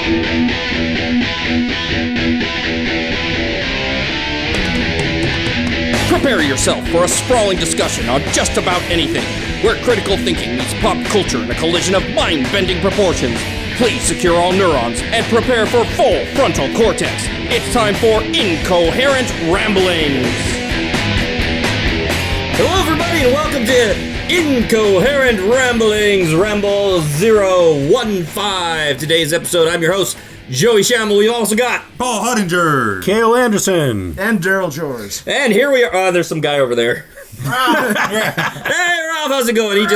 Prepare yourself for a sprawling discussion on just about anything, where critical thinking meets pop culture in a collision of mind-bending proportions. Please secure all neurons and prepare for full frontal cortex. It's time for Incoherent Ramblings. Hello everybody and welcome to Incoherent Ramblings, Ramble 015. Today's episode, I'm your host, Joey Shamble. We've also got Paul Huttinger, Cale Anderson, and Daryl Jors. And here we are. Oh, there's some guy over there. Hey Ralph, how's it going? He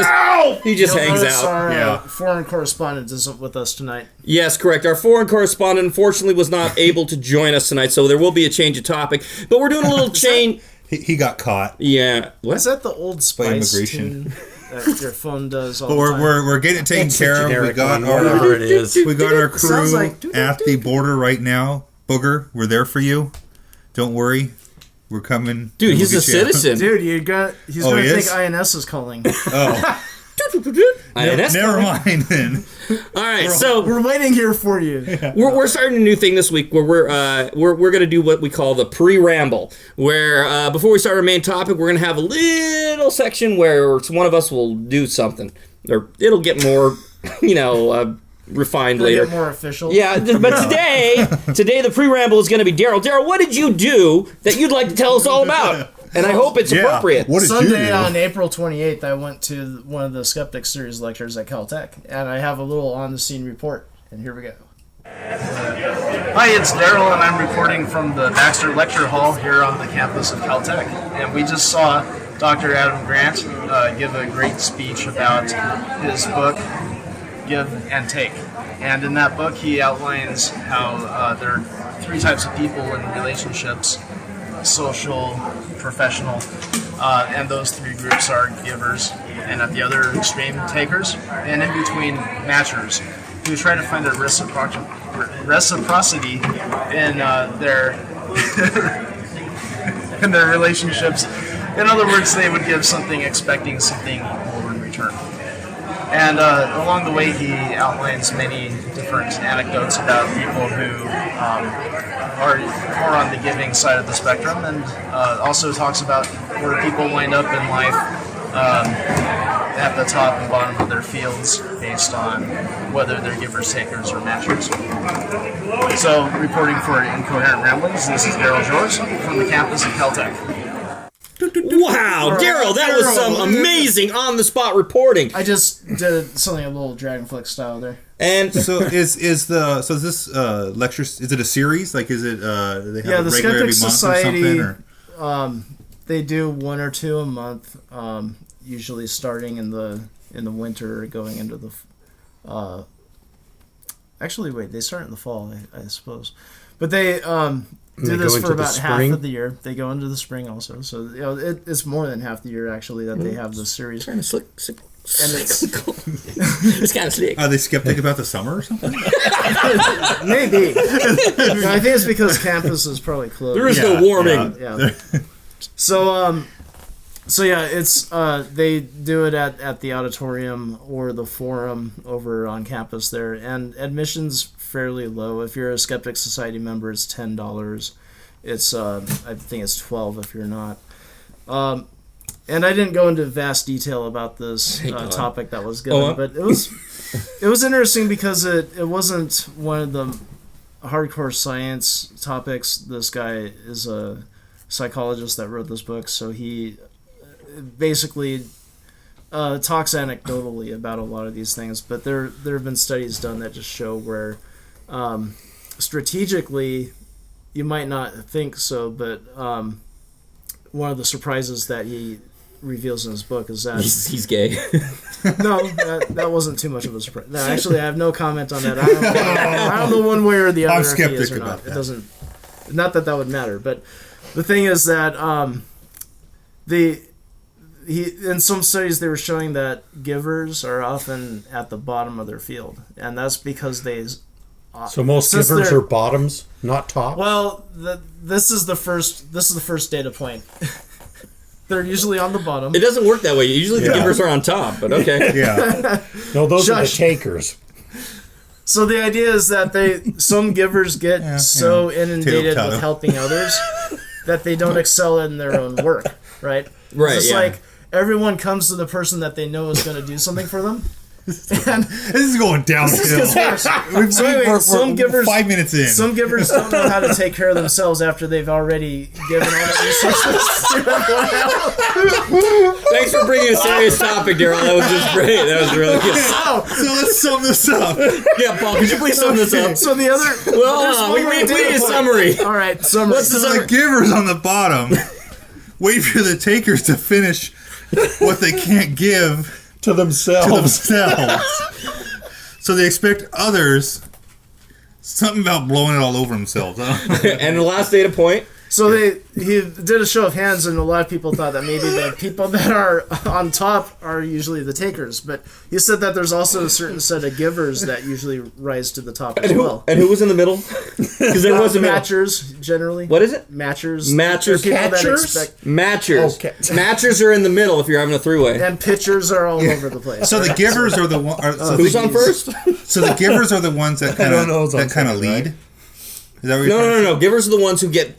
just hangs out. Our foreign correspondent isn't with us tonight. Yes, correct. Our foreign correspondent unfortunately was not able to join us tonight, so there will be a change of topic. But we're doing a little change. He got caught. Yeah. What? Is that the Old Spice tune that your phone does all the time? We're getting it taken care of. We got whatever it is. We got our crew at the border right now. Booger, we're there for you. Don't worry. We're coming. Dude, he's a citizen. Dude, he's going to think INS is calling. Oh. Never mind then. All right, so we're waiting here for you. We're starting a new thing this week where we're going to do what we call the pre-ramble, where before we start our main topic, we're going to have a little section where one of us will do something, or it'll get more, refined later. Get more official. Yeah, but today the pre-ramble is going to be Daryl. Daryl, what did you do that you'd like to tell us all about? And I hope it's appropriate. What did Sunday you do? On April 28th, I went to one of the Skeptics Series lectures at Caltech, and I have a little on-the-scene report, and here we go. Hi, it's Daryl, and I'm reporting from the Baxter Lecture Hall here on the campus of Caltech. And we just saw Dr. Adam Grant give a great speech about his book, Give and Take. And in that book, he outlines how there are three types of people in relationships: social, professional, and those three groups are givers, and at the other extreme, takers, and in between, matchers, who try to find a reciprocity in their in their relationships. In other words, they would give something expecting something equal in return. And along the way, he outlines many different anecdotes about people who are more on the giving side of the spectrum, and also talks about where people wind up in life at the top and bottom of their fields based on whether they're givers, takers, or matchers. So, reporting for Incoherent Ramblings, this is Daryl Jors from the campus of Caltech. Wow, Daryl, that was some amazing on-the-spot reporting. I just did something a little Dragonflick style there. And so is this lecture? Is it a series? Like, is it? Do they have a the regular every Skeptic month Society, or something? They do one or two a month, usually starting in the winter, going into the. Actually, wait, they start in the fall, I suppose, but they do this for about half of the year. They go into the spring also, so it's more than half the year actually that they have this series. Kind of slick. And it's kind of slick. Are they skeptic about the summer or something? Maybe. I think it's because campus is probably closed. There is no warming. Yeah. So it's they do it at the auditorium or the forum over on campus there, and admission's fairly low. If you're a Skeptic Society member, it's $10. It's I think it's $12 if you're not. And I didn't go into vast detail about this topic that was given, but it was interesting because it wasn't one of the hardcore science topics. This guy is a psychologist that wrote this book, so he basically talks anecdotally about a lot of these things. But there have been studies done that just show where strategically you might not think so, but one of the surprises that he reveals in his book is that he's gay. No, that wasn't too much of a surprise. No, actually, I have no comment on that. I don't know one way or the other. I'm if skeptic he is or about not. that. It doesn't. Not that would matter, but the thing is that in some studies they were showing that givers are often at the bottom of their field, and that's because they. So most givers are bottoms, not tops. Well, this is the first data point. They're usually on the bottom. It doesn't work that way. Usually the givers are on top, but okay. Yeah. No, those are the takers. So the idea is that some givers get so inundated with helping others that they don't excel in their own work, right? Right, It's yeah. like everyone comes to the person that they know is going to do something for them. And This is going downhill. so anyway, We're some givers 5 minutes in. Some givers don't know how to take care of themselves after they've already given all the resources. Thanks for bringing a serious topic, Daryl. That was just great. That was really good. So let's sum this up. Yeah, Paul, could you please sum this up? So the other Well, we need a summary. All right, summary. What's the So summary? the givers on the bottom wait for the takers to finish what they can't give To themselves. So they expect others something about blowing it all over themselves. Huh? And the last data point. So he did a show of hands, and a lot of people thought that maybe the people that are on top are usually the takers. But he said that there's also a certain set of givers that usually rise to the top as well. And who was in the middle? Because there was a middle. Matchers, generally. What is it? Matchers. Matchers. They're people that Catchers? expect- Matchers. Okay. Matchers are in the middle if you're having a three-way. And pitchers are all over the place. So the givers are the one. Who's on first? So the givers are the ones that kind don't know of who's on first, lead. right? Is that what you're trying to No. Givers are the ones who get.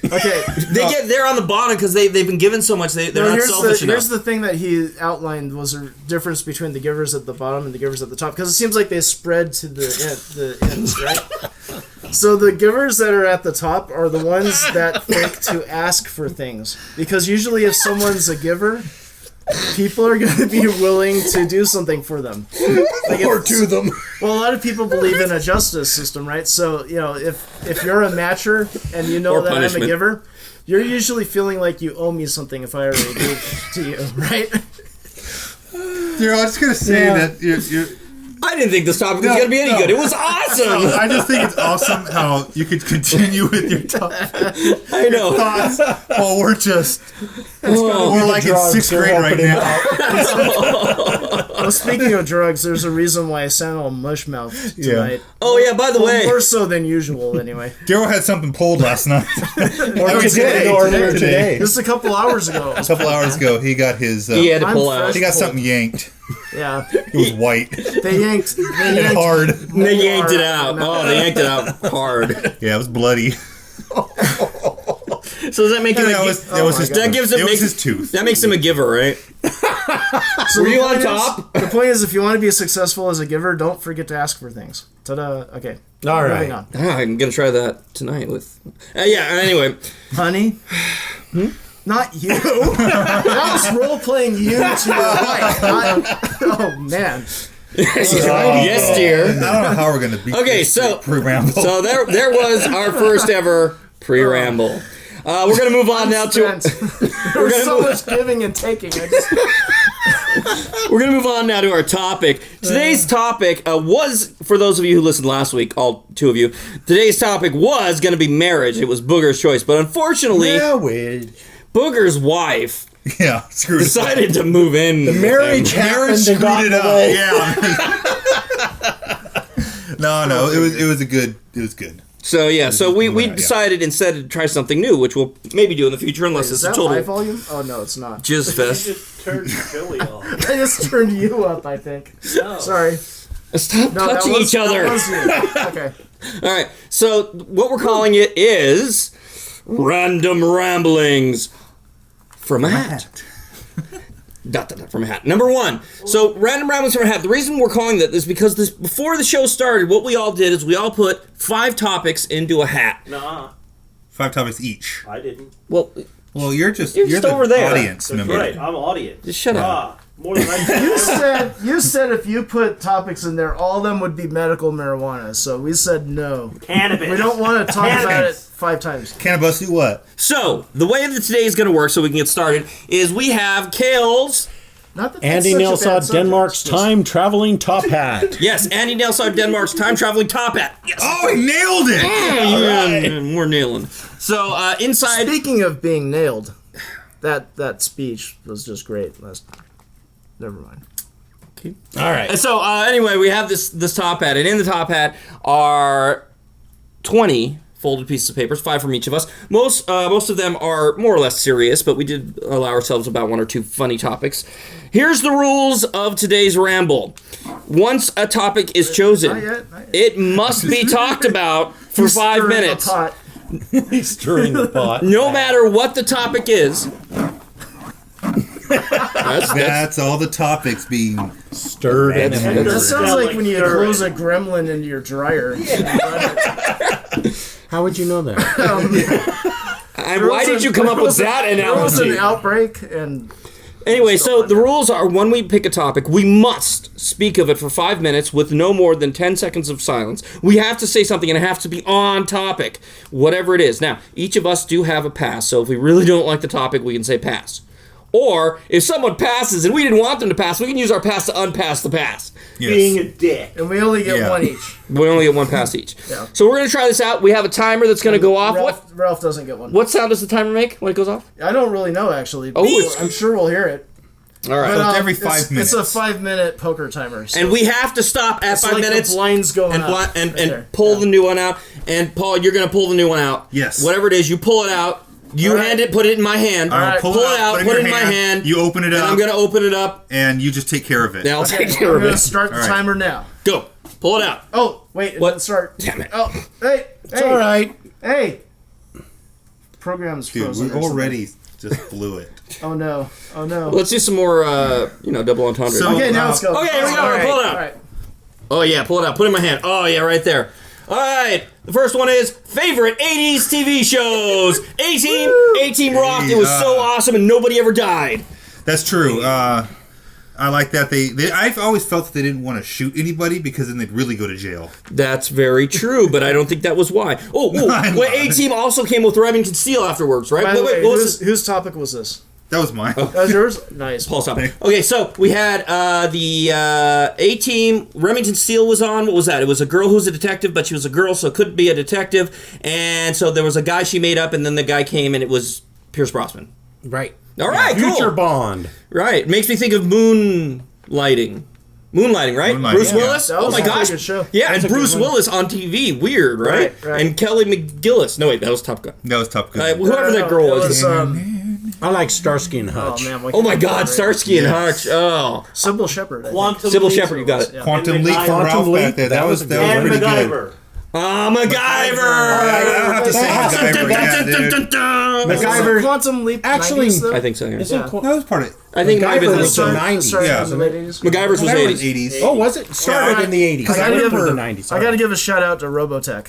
Okay. They're on the bottom because they've been given so much. They're not selfish enough. Here's the thing that he outlined was a difference between the givers at the bottom and the givers at the top, because it seems like they spread to the ends, right? So the givers that are at the top are the ones that think to ask for things, because usually if someone's a giver, people are going to be willing to do something for them. Or to them. Well, a lot of people believe in a justice system, right? So, if you're a matcher and you know Or that punishment. I'm a giver, you're usually feeling like you owe me something if I already gave to you, right? Daryl, I'm just gonna say that you're I didn't think this topic was going to be any good. It was awesome. I just think it's awesome how you could continue with your I know. thoughts while we're just we're like in drugs, 6th they're grade right helping now. Well, speaking of drugs, there's a reason why I sound all mush-mouthed tonight. Oh yeah. By the way, More so than usual, anyway. Daryl had something pulled last night. Or earlier today. Just a couple hours ago. A couple hours ago, he got his. he had to I'm pull fresh. out. He got something yanked. Yeah. It was white They yanked and hard. They yanked it out. Oh, they yanked it out hard. Yeah, it was bloody. So does that make him? That was his. That gives him. It was his tooth. That makes him a giver, right? So Were the you on point is- top? The point is, if you want to be successful as a giver, don't forget to ask for things. Ta-da. Okay. All right. Moving on. Ah, I'm gonna try that tonight with. Yeah. Anyway. Honey? Not you. That was role-playing you to your wife. Oh, man. Yes, dear. I don't know how we're gonna beat. Okay, this so pre-ramble. so there was our first ever pre-ramble. We're gonna move on now to There was so much giving and taking. we're gonna move on now to our topic. Today's topic was, for those of you who listened last week, all two of you. Today's topic was gonna be marriage. It was Booger's choice, but unfortunately, Booger's wife yeah, screwed it up. decided to move in. The marriage happened and got Screwed in it the up. way. Yeah. No, it was good. So yeah, so we Yeah. decided instead to try something new, which we'll maybe do in the future, unless Is it's a that total high volume? Oh, no, it's not. jizz fest. Turned Billy on. I just turned you up, I think. No. Sorry. Stop No, that touching was- each other. that was you. Okay. All right, so what we're calling it is Random Ramblings from a Hat. From a hat. Number one. So, Random Ramblings from a Hat. The reason we're calling that is because before the show started, what we all did is we all put 5 topics into a hat. Nah, 5 topics each. I didn't. Well, Well, you're just just the over there. audience That's member. right. I'm audience. just shut up. Ah, more than I You said if you put topics in there, all of them would be medical marijuana. So we said no. Cannabis. We don't want to talk about it 5 times. Cannabis, do what? So, the way that today is going to work, so we can get started, is we have Kale's. Not that that's Andy such a Nelsod, bad subject, Denmark's it's just- time traveling top hat. Yes, Andy Nelsod, Denmark's time traveling top hat. Yes. Oh, he nailed it! Yeah, more nailing. So, inside. Speaking of being nailed, that speech was just great. Never mind. All right. So, anyway, we have this top hat, and in the top hat are 20 folded pieces of papers, 5 from each of us. Most of them are more or less serious, but we did allow ourselves about 1 or 2 funny topics. Here's the rules of today's ramble. Once a topic is chosen, Not yet. it must be talked about for 5 Stirring the minutes. pot. He's stirring the pot. No matter what the topic is. That's all the topics being Stirred and That sounds Yeah, like like when you stirring. close a gremlin into your dryer. How would you know that? And why did you come up with that There was an analogy? outbreak, and Anyway, so the rules are when we pick a topic, we must speak of it for 5 minutes with no more than 10 seconds of silence. We have to say something and it has to be on topic, whatever it is. Now, each of us do have a pass, so if we really don't like the topic, we can say pass. Or, if someone passes and we didn't want them to pass, we can use our pass to unpass the pass. Being a dick. and we only get Yeah. one each. We only get 1 pass each. Yeah. So we're going to try this out. We have a timer that's going to go off. Ralph doesn't get one. What sound does the timer make when it goes off? I don't really know, actually. Oh, it's- I'm sure we'll hear it. All right. So it's every 5 minutes. It's a 5-minute poker timer. So And we have to stop at it's 5 like minutes. the blinds going and, up. and right there. pull Yeah. the new one out. And Paul, you're gonna pull the new one out. Yes. Whatever it is, you pull it out. You All right. hand it, put it in my hand. All right, pull it out, put your it in my hand. You open it And up, I'm gonna open it up. and you just take care of it. Now I'll Okay, take care I'm of gonna it. start the All right. timer now. Go. Pull it out. Oh, wait, it What? didn't start. Damn it. Oh, hey, It's all right. Hey. Program's Dude, frozen. we or something. already just blew it. Oh no. Oh no. Let's do some more, double entendre. So- Okay, now let's go. Okay, here we go. All right, Pull it out. all right. Oh yeah, pull it out. Put it in my hand. Oh yeah, right there. All right. The first one is favorite 80s TV shows. A-Team. A-Team rocked. It was so awesome, and nobody ever died. That's true. I like that. I've always felt that they didn't want to shoot anybody because then they'd really go to jail. That's very true, but I don't think that was why. Oh, I know. well, A-Team also came with Remington Steel afterwards, right? By the way, what was this? whose topic was this? That was mine. That was yours? Nice. Paul's topic. Okay, so we had the A-Team. Remington Steel was on. What was that? It was a girl who was a detective, but she was a girl, so couldn't be a detective. And so there was a guy she made up, and then the guy came, and it was Pierce Brosnan. Right. All right, Future cool. Bond. Right. Makes me think of Moonlighting, right? Moonlighting, Bruce yeah. Willis? That Oh was my a pretty gosh. good show. Yeah, and That's a good Bruce one. Willis on TV. Weird, right? Right. And Kelly McGillis. No, wait, that was Top Gun. That was Top Gun. Whoever that girl it was. I like Starsky and oh Hutch. man. Oh my God, Starsky and Yes. Hutch. Oh. Sybil Shepherd. I think. Quantum Sybil Leap. Shepherd, you got it. Yeah. Quantum And Leap from MacGyver. Ralph back there. That was And pretty good. MacGyver. MacGyver! I have to say MacGyver. Yeah, dude. MacGyver. Quantum Leap. Actually, 90s, though? I think so, yeah. Isn't Yeah. Qu- That was part of it. I think MacGyver MacGyver was the 90s. Sorry, Yeah. was it 80s? MacGyver's was That was 80s. 80s. Oh, was it? Started Yeah. in the 80s. I I gotta remember give- the 90s. I gotta give a shout out to Robotech.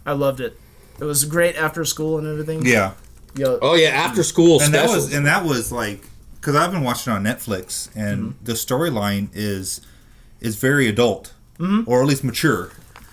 I loved it. It was great after school and everything. Yeah. Yo, Oh, yeah, after school And special. that was like, because I've been watching it on Netflix, and the storyline is very adult, or at least mature.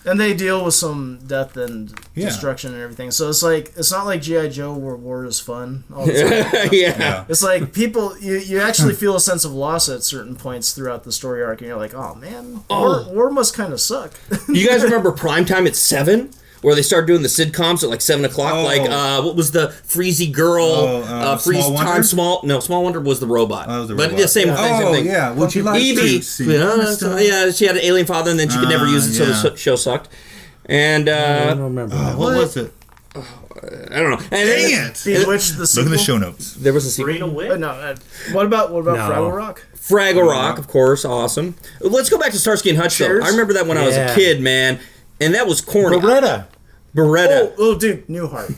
and they deal with some death and Yeah. destruction and everything. So it's like it's not like G.I. Joe where war is fun all the time. Yeah. It's like people, you actually feel a sense of loss at certain points throughout the story arc, and you're like, oh man, war must kind of suck. You guys remember Primetime at 7? Where they started doing the sitcoms at like 7 o'clock? Oh. Like, what was the Freezy Girl? Freeze Small Time Wonder? Small Wonder was the robot. Oh, it was the But robot. yeah, same thing, same Oh, thing. yeah. Would you like Evie. to see my Yeah, she had an alien father, and then she could never use it, so yeah. the show sucked. And, I don't remember that. What was it? I don't know. And Dang it! Bewitched the Look sequel. in the show notes. there was a sequel. Serena Witt. But no, what about No. Fraggle Rock? Fraggle Rock, of course, awesome. Let's go back to Starsky and Hutch, though. Cheers. I remember that when I was a Yeah. kid, man. And that was corny. Beretta. Beretta. Oh, dude, Newhart.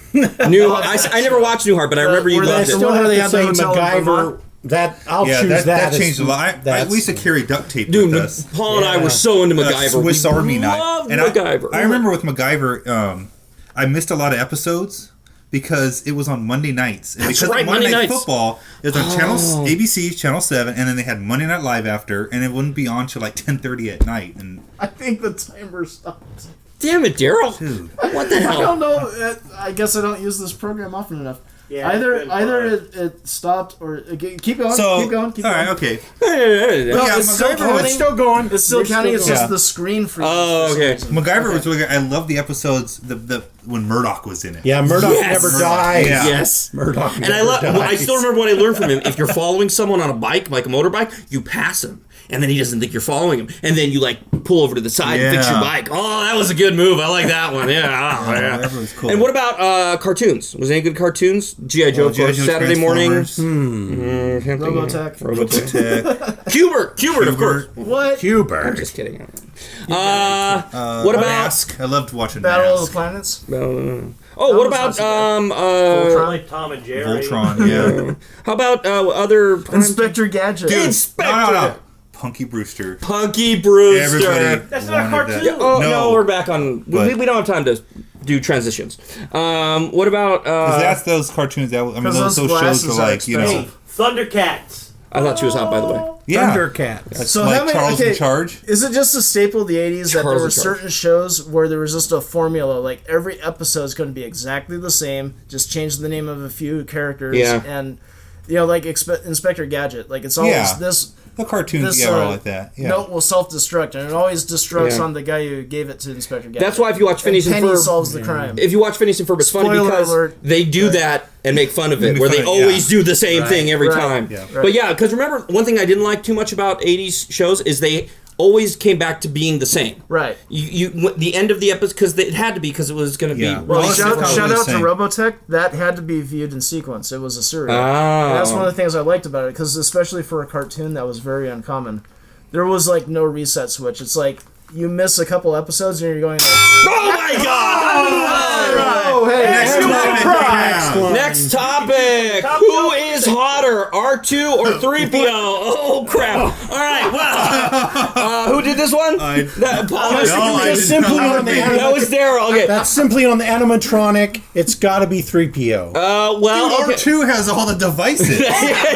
I never watched Newhart, but I remember you where they loved still it. Still Where have they to had the say hotel in MacGyver. Vermont? That I'll Yeah, choose that that. changed a lot. We used to carry duct tape Dude, with us. Paul and I were so into MacGyver. Swiss We Army knife. loved And MacGyver. I remember with MacGyver, I missed a lot of episodes because it was on Monday nights. And because right, of Monday Monday Night nights. Football, it was on ABC, Channel 7, and then they had Monday Night Live after, and it wouldn't be on till like 10:30 at night. And I think the timer stopped. Damn it, Daryl. dude, What the I hell? don't know. I guess I don't use this program often enough. Yeah, it's been either fun. it stopped or keep going. so keep going. Keep all going. right, okay. No, Yeah, it's still MacGyver counting. It's still going. It's still We're counting. It's going. just the screen freezes. Oh, for some okay. reason. MacGyver was really good. I love the episodes the when Murdoch was in it. Yeah, Murdoch Yes. never Murdoch, dies. yeah. Yes. Murdoch And never I dies. still remember what I learned from him. If you're following someone on a bike, like a motorbike, you pass him. and then he doesn't think you're following him, and then you like pull over to the side and fix your Yeah. bike. Oh, that was a good move. I like that one. Yeah. Oh, yeah. That was cool. And what about cartoons? Was there any good cartoons? G.I. Joe, of G.I. course, Joe, Saturday morning. Transformers, Robotech. Robotech. Hubert, of course. What? Hubert. Just kidding. What about? Mask? I loved watching Battle of Mask. the Planets. What about Like Tom and Jerry. Voltron, yeah. how about other Inspector Gadget. Inspector No. Punky Brewster. Punky Brewster. Everybody That's not a wanted cartoon. that. Oh no, No. we're back on. But- We don't have time to do transitions. What about? 'Cause that's those cartoons that, I mean, 'Cause those those shows glasses are are like, you know. expensive. Thundercats. I thought she was hot, by the way. Yeah. Thundercats. So like how many- Charles okay, in Charge. Is it just a staple of the 80s that there Charles were in Charge. certain shows where there was just a formula, like every episode is going to be exactly the same, just change the name of a few characters, Yeah. and like Inspector Gadget, like it's always Yeah. this The cartoons, this are like that. Yeah. note will self-destruct, and it always destructs Yeah. on the guy who gave it to Inspector Gadget. That's why if you watch Phineas and Penny Ferb, solves the crime. if you watch Phineas and Ferb, it's funny Spoiler because alert. they do that and make fun of it, Make where fun they of it, always yeah. do the same thing every Right. time. Yeah. Right. But yeah, because remember, one thing I didn't like too much about 80s shows is they always came back to being the same. Right. The end of the episode, because it had to be, because it was going to Yeah. be. Well, Well, it's shout probably out the to same. Robotech. That had to be viewed in sequence. It was a serial. Ah. And that's one of the things I liked about it, because especially for a cartoon, that was very uncommon. There was like no reset switch. It's like you miss a couple episodes and you're going like, Oh my God! oh hey, Next topic. Who is hotter, R2 or 3PO? Oh crap! All right, well, who did this one? That, Just simply on the that was Daryl. Okay. That's simply on the animatronic. It's got to be 3PO. Well, okay. R2 has all the devices.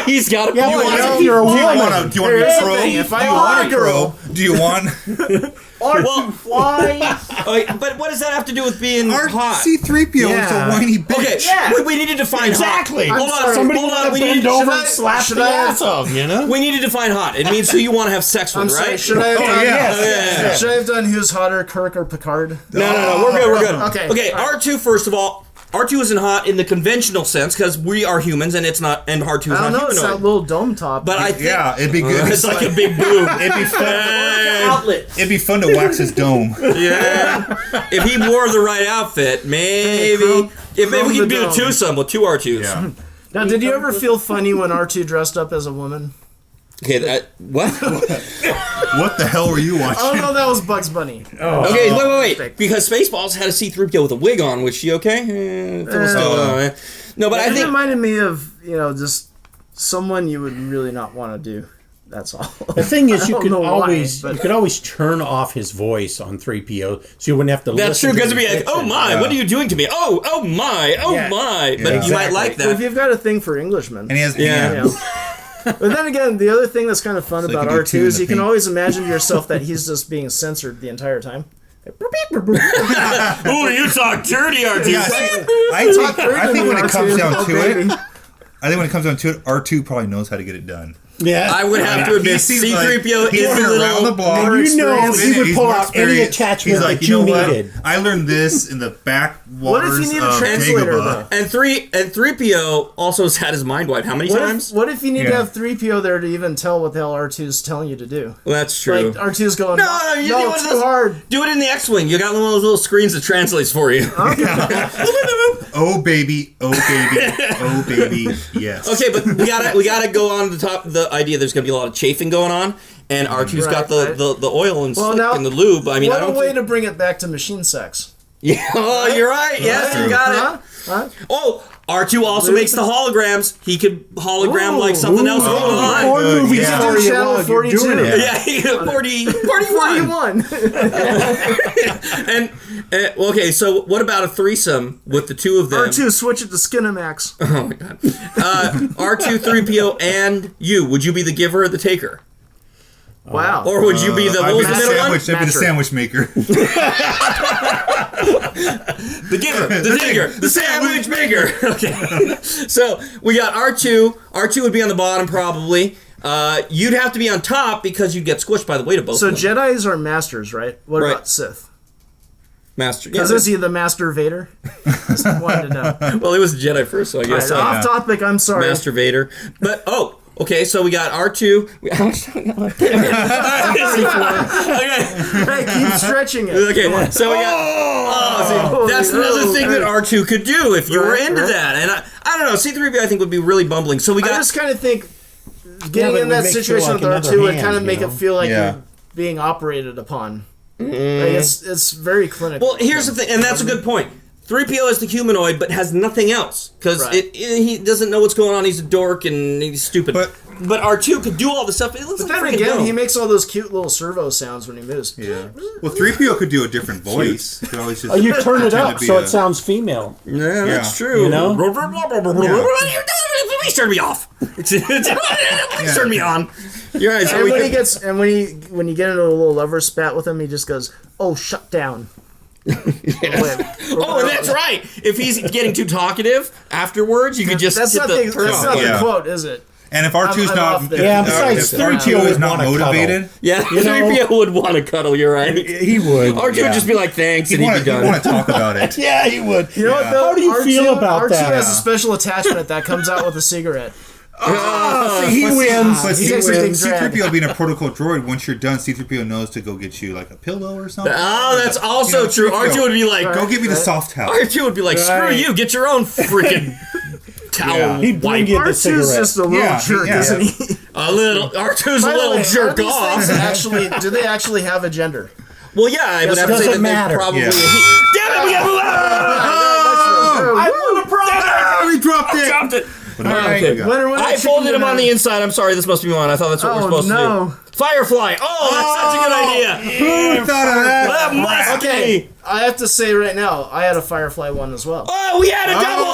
He's got a Yeah, point. but if you're a Do you woman, want to be Here's the pro? thing, if I Do you were want a a pro? Do you want Well, Flies. but what does that have to do with being hot? C3PO is Yeah. a whiny bitch? Okay, Yeah. we need to define exactly. hot. Hold on, Somebody hold on. want We to need bend to, over I- and slap should the I- ass of, you know? we need to define hot. It means who you want to have sex with, I'm sorry. right? Should I have done? yes. Should I have done who's hotter, Kirk or Picard? No. We're good. We're good. Okay. R2 first of all. R2 isn't hot in the conventional sense because we are humans and it's not, and R2 is I don't not know. It's that humanoid. little dome top. But I think Yeah, it'd be good. it's like a big boob. It'd be fun. Outlet. It'd be fun to wax his dome. Yeah. If he wore the right outfit, maybe. chrome- If maybe chrome we could the do a dome. twosome with two R2s. Yeah. Now, did you ever feel funny when R2 dressed up as a woman? Okay, what? What the hell were you watching? Oh no, that was Bugs Bunny. Okay, wait. Because Spaceballs had a C-3PO with a wig on. Was she okay? No, but I It think... reminded me of just someone you would really not want to do. That's all. The thing is, I you don't can know why, always but- you could always turn off his voice on 3PO, so you wouldn't have to. That's true, listen because to it'd be the like, oh fiction. my, what are you doing to me? Oh my, Yeah. my. But Yeah. you might Exactly. like But if that. you've got a thing for Englishmen, And he has Yeah. you know. But then again, the other thing that's kind of fun So you about can do R2 two in is the you can pink. always imagine to yourself that he's just being censored the entire time. Ooh, you talk dirty, R2. Yeah, I think when it comes down to it, R2 probably knows how to get it done. Yeah, I would have to admit, He seems like C-3PO he's is a been around the little... block. and you know experienced. he would He's pull more out any experienced. attachment He's like, that you know you what? needed. I learned this in the back What if waters you need a of translator, Dagobah. though? And 3PO also has had his mind wiped. How many times? What if you need to Yeah. have 3PO there to even tell what the hell R2's telling you to do? Well, that's true. Like, R2's going, No, you do one of too those- hard. Do it in the X-Wing. You got one of those little screens that translates for you. Oh baby, oh baby, oh baby, yes. Okay, but we gotta go on the top of the idea there's gonna be a lot of chafing going on, and R2's got Right. the oil and Well, slick now, and the lube. I mean, I what a don't way think... to bring it back to machine sex. Yeah, oh, you're right. Yes, you got it. Huh? Oh, R2 also makes the holograms. He could hologram Ooh, like something else going on. More good, movies yeah. for you Channel while you're 42. doing it. Yeah, he got 41. 41. And okay, so what about a threesome with the two of them? R2, switch it to Skinamax. Oh my god. R2, 3PO, and you. Would you be the giver or the taker? Wow. Or would you be the... I'd What was be the the middle one? sandwich. I'd be the sandwich maker. The giver, the taker, the sandwich maker. Okay. So we got R2. R2 would be on the bottom probably. You'd have to be on top because you'd get squished by the weight of both So of them. Jedis are masters, right? What Right. about Sith? Master. Because is he the Master Vader? Just wanted to know. Well, he was a Jedi first, so I guess Right, off topic, I'm sorry. Master Vader. But, Okay, so we got R2. Hey, keep stretching it. Okay, so we got. That's another thing that R2 could do if you were into that. And I don't know, C3PO I think would be really bumbling. So we got. I just kind of think getting but in it that would make situation feel with like R2 another would hand, kind of make you it know? feel like Yeah. you're being operated upon. Like it's very clinical. Well, here's the thing, and that's a good point. 3PO is the humanoid, but has nothing else because Right. he doesn't know what's going on. He's a dork and he's stupid. But- But R2 could do all the stuff. It looks But like then freaking again, dome. he makes all those cute little servo sounds when he moves. Yeah. Well, 3PO could do a different voice. He could always just You turn it pretend up to be so a- it sounds female. Yeah, that's Yeah. true. You know? Please turn me off. Please turn me on. You're right. So And we when could- he gets when you get into a little lover spat with him, he just goes, "Oh, shut down." Oh, and that's right. If he's getting too talkative afterwards, you could just That's hit not the the, turn that's off. not Yeah. the quote, is it? And if R2's I'm not, off there. Yeah, if besides, 3PO 3PO is would not wanna motivated, Yeah, 3PO would want to cuddle. You're right. He would. R2 would just be like, thanks, he'd and he'd want be done. to talk about it. Yeah, he would. You know what? Though? How do you R2, feel about R2 that? has a special attachment that comes out with a cigarette. He wins. But He takes everything drag. C3PO being a protocol droid, once you're done, C3PO knows to go get you like a pillow or something. Oh, that's also You know, true. 3PO, R2 would be like, Go get me the soft towel. R2 would be like, screw Right. you, get your own freaking towel. Yeah. He'd bring wipe. you the R2's cigarette. just a little Yeah, jerk, yeah. isn't he? A little. R2's a By the little way, jerk are these off. things actually, do they actually have a gender? Well, yeah, I would have to say doesn't that they matter. probably. Yeah. Damn it, we got. I want a problem. Oh, he dropped it. Dropped it. All right, Okay. we got- Winner, winner, I chicken folded him dinner. on the inside. I'm sorry, this must be mine. I thought that's what we're Oh, supposed to no. do. Firefly. Oh, that's such a good idea. Who thought of that? That must Okay, be. I have to say right now, I had a Firefly one as well. Oh, we had a double.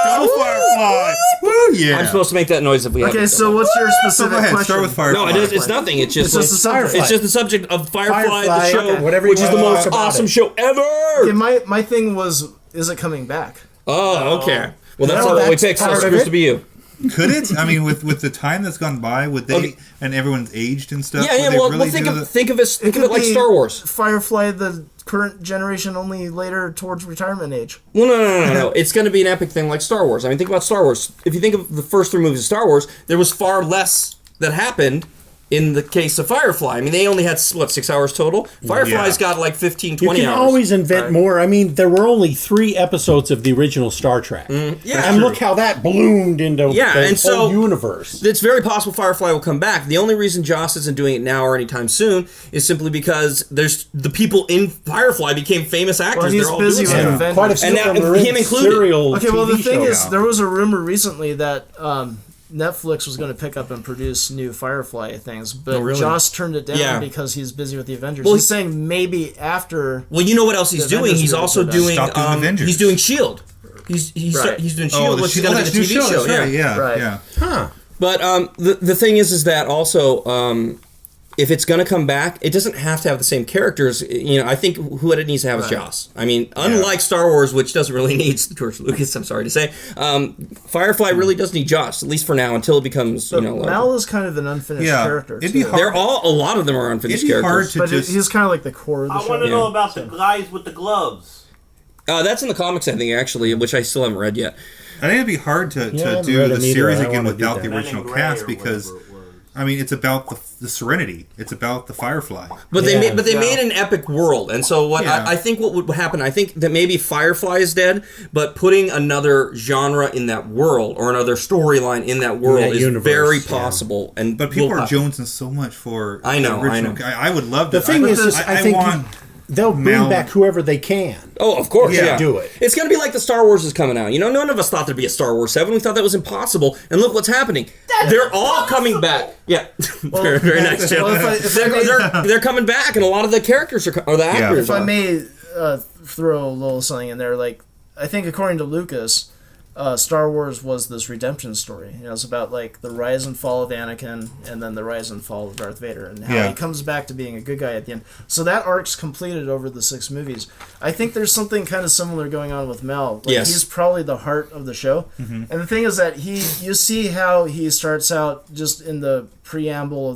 Double Firefly. Woo, yeah. I'm supposed to make that noise if we have Okay, a so double. what's your So specific go ahead, question? start with Firefly. No, it's nothing. It's just, It's just a subject. It's just the subject of Firefly, the Firefly, show, okay. Whatever you which is the want to most talk about awesome it. show ever. Okay, my thing was, is it coming back? Oh, okay. Well, that's No, not what we that's picked, so part it's of supposed it. to be you. Could it? I mean, with the time that's gone by, would they Okay. and everyone's aged and stuff? Yeah, would yeah. they Well, really think do of the- think of it could like be Star Wars. Firefly, the current generation, only later towards retirement age. Well, no. It's going to be an epic thing like Star Wars. I mean, think about Star Wars. If you think of the first 3 movies of Star Wars, there was far less that happened. In the case of Firefly, I mean, they only had, 6 hours total? Firefly's got like 15, You 20 can hours. always invent more. I mean, there were only 3 episodes of the original Star Trek. yeah. And look how that bloomed into Yeah, the and so- whole universe. It's very possible Firefly will come back. The only reason Joss isn't doing it now or anytime soon is simply because there's the people in Firefly became famous actors. Well, he's They're all busy doing with stuff. Avengers. Quite a few And of now- them are in him included. serial Okay, well, the TV thing shows. is, there was a rumor recently that Netflix was going to pick up and produce new Firefly things, but Oh, really? Joss turned it down Yeah. because he's busy with the Avengers. Well, he's saying maybe after. Well, you know what else he's The doing? Avengers He's movie also did that. doing. Stop doing Avengers. He's doing Shield. He's Right. he's doing Oh, Shield, the which is Shield- going to that's be a new TV show. that's right, yeah, Right. yeah. Huh. But the thing is that also if it's going to come back, it doesn't have to have the same characters. You know, I think who it needs to have is Joss. I mean, unlike Star Wars, which doesn't really need George Lucas, I'm sorry to say, Firefly really does need Joss, at least for now, until it becomes, But you know, Mal is kind of an unfinished Yeah, character. it'd be too. hard. a lot of them are unfinished It'd be hard characters. to But just. he's kind of like the core of the I show. want to Yeah. know about the guys with the gloves. That's in the comics, I think, actually, which I still haven't read yet. I think it'd be hard to Yeah, I haven't do read the them either. series I don't again wanna do without that. the Men in original Grey cast or because whatever it was. I mean it's about the Serenity. It's about the Firefly. But Yeah. they made an epic world, and so what Yeah. I think what would happen, I think that maybe Firefly is dead, but putting another genre in that world or another storyline in that world that is universe, very yeah. possible. And But people will are happen. jonesing so much for. I know, the original. I would love to. The thing is, I think want. they'll bring Mal- back whoever they can. Oh, of course, Yeah. yeah. Do it. It's going to be like the Star Wars is coming out. You know, none of us thought there'd be a Star Wars 7. We thought that was impossible. And look what's happening. They're all coming back. Yeah. very, very nice, Jim. Well, if I may- They're coming back, and a lot of the characters or the actors If I are. may throw a little something in there, like I think according to Lucas, Star Wars was this redemption story. You know, it's about like the rise and fall of Anakin, and then the rise and fall of Darth Vader, and how Yeah. he comes back to being a good guy at the end. So that arc's completed over the 6 movies. I think there's something kind of similar going on with Mel. Like, Yes. he's probably the heart of the show. And the thing is that you see how he starts out just in the preamble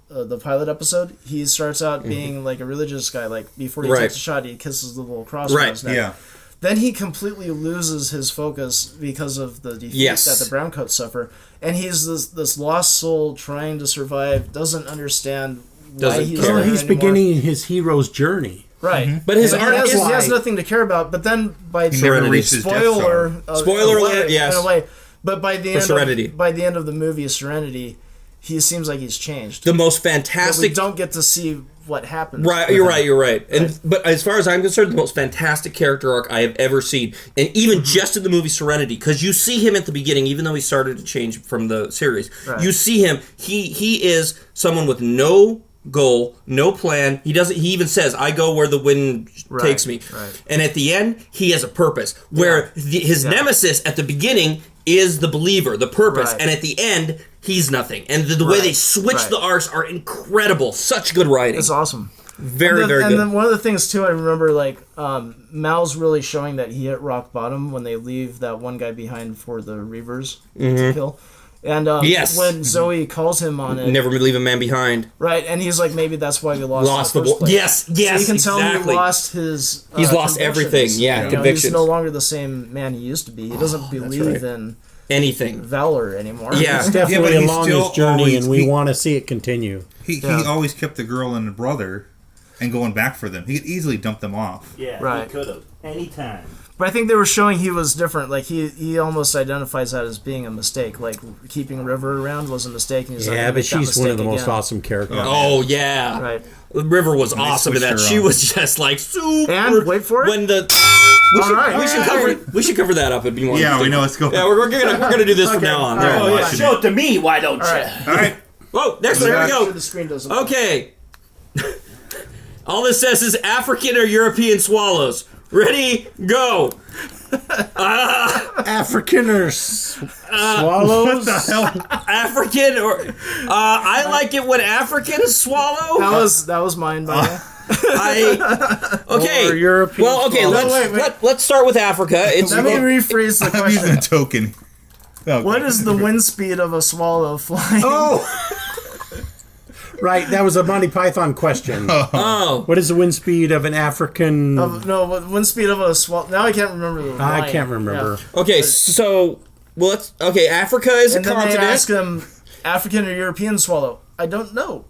of the pilot episode. He starts out being like a religious guy. Like before he Right. takes a shot, he kisses the little cross Right, on his neck. Yeah. Then he completely loses his focus because of the defeat Yes. that the Browncoats suffer, and he's this lost soul trying to survive, doesn't understand why Doesn't he's care. there Well, he's anymore. beginning his hero's journey. Right, But his And arc he is has nothing to care about. But then by He never Serenity. reached his death spoiler, zone. Spoiler in a way- alert, yes. in a way. But by the end, Serenity. by the end of the movie Serenity, he seems like he's changed. The most But we fantastic. don't get to see what happens. Right, you're right. And but as far as I'm concerned, the most fantastic character arc I have ever seen, and even just in the movie Serenity, because you see him at the beginning, even though he started to change from the series, Right. you see him. He is someone with no goal, no plan. He doesn't. He even says, "I go where the wind takes me." right. And at the end, he has a purpose. Where his nemesis at the beginning is the believer, the purpose, Right. and at the end, he's nothing. And the way they switch Right. the arcs are incredible. Such good writing. It's awesome. Very, very and good. then one of the things too, I remember Mal's really showing that he hit rock bottom when they leave that one guy behind for the Reavers to kill. And Yes. when Zoe calls him on it, Never leave a man behind. right, and he's like, maybe that's why we lost The in the first place. Yes, So you can tell exactly. he lost his. He's lost convictions. everything, yeah, You know, convictions. He's no longer the same man he used to be. He doesn't believe in Anything. valor anymore. Yeah. It's definitely but he's along still his journey, always- and we he- want to see it continue. He Yeah. always kept the girl and the brother and going back for them. He could easily dump them off. Yeah, Right. he could have. Anytime. But I think they were showing he was different. Like he almost identifies that as being a mistake. Like keeping River around was a mistake. And he's not Yeah, gonna but make that she's one of the mistake most again. awesome characters. Oh, yeah. Right. River was they awesome in that. switched her She on. was just like super. And wait for it. When the. All right. We should cover that up if you want. Yeah, to. we know it's going. Yeah, we're gonna do this from now on. All right. There. Oh, Yeah, show it to me, why don't you? All right. All right. Whoa, next one, here we Make sure go. the screen doesn't. Okay. All this says is African or European swallows. Ready, go. African or swallows? What the hell? African or. I like it when Africans swallow. That was mine by the way. Okay. Or European Well, okay. swallows. Let's start with Africa. It's Let me rephrase the I'm using question. a token. Okay. What is the wind speed of a swallow flying? Right, that was a Monty Python question. oh. What is the wind speed of an African? No, what wind speed of a swallow? Now I can't remember the I line. can't remember. Yeah. Okay. So Africa is And a then they continent. ask him, African or European swallow? I don't know.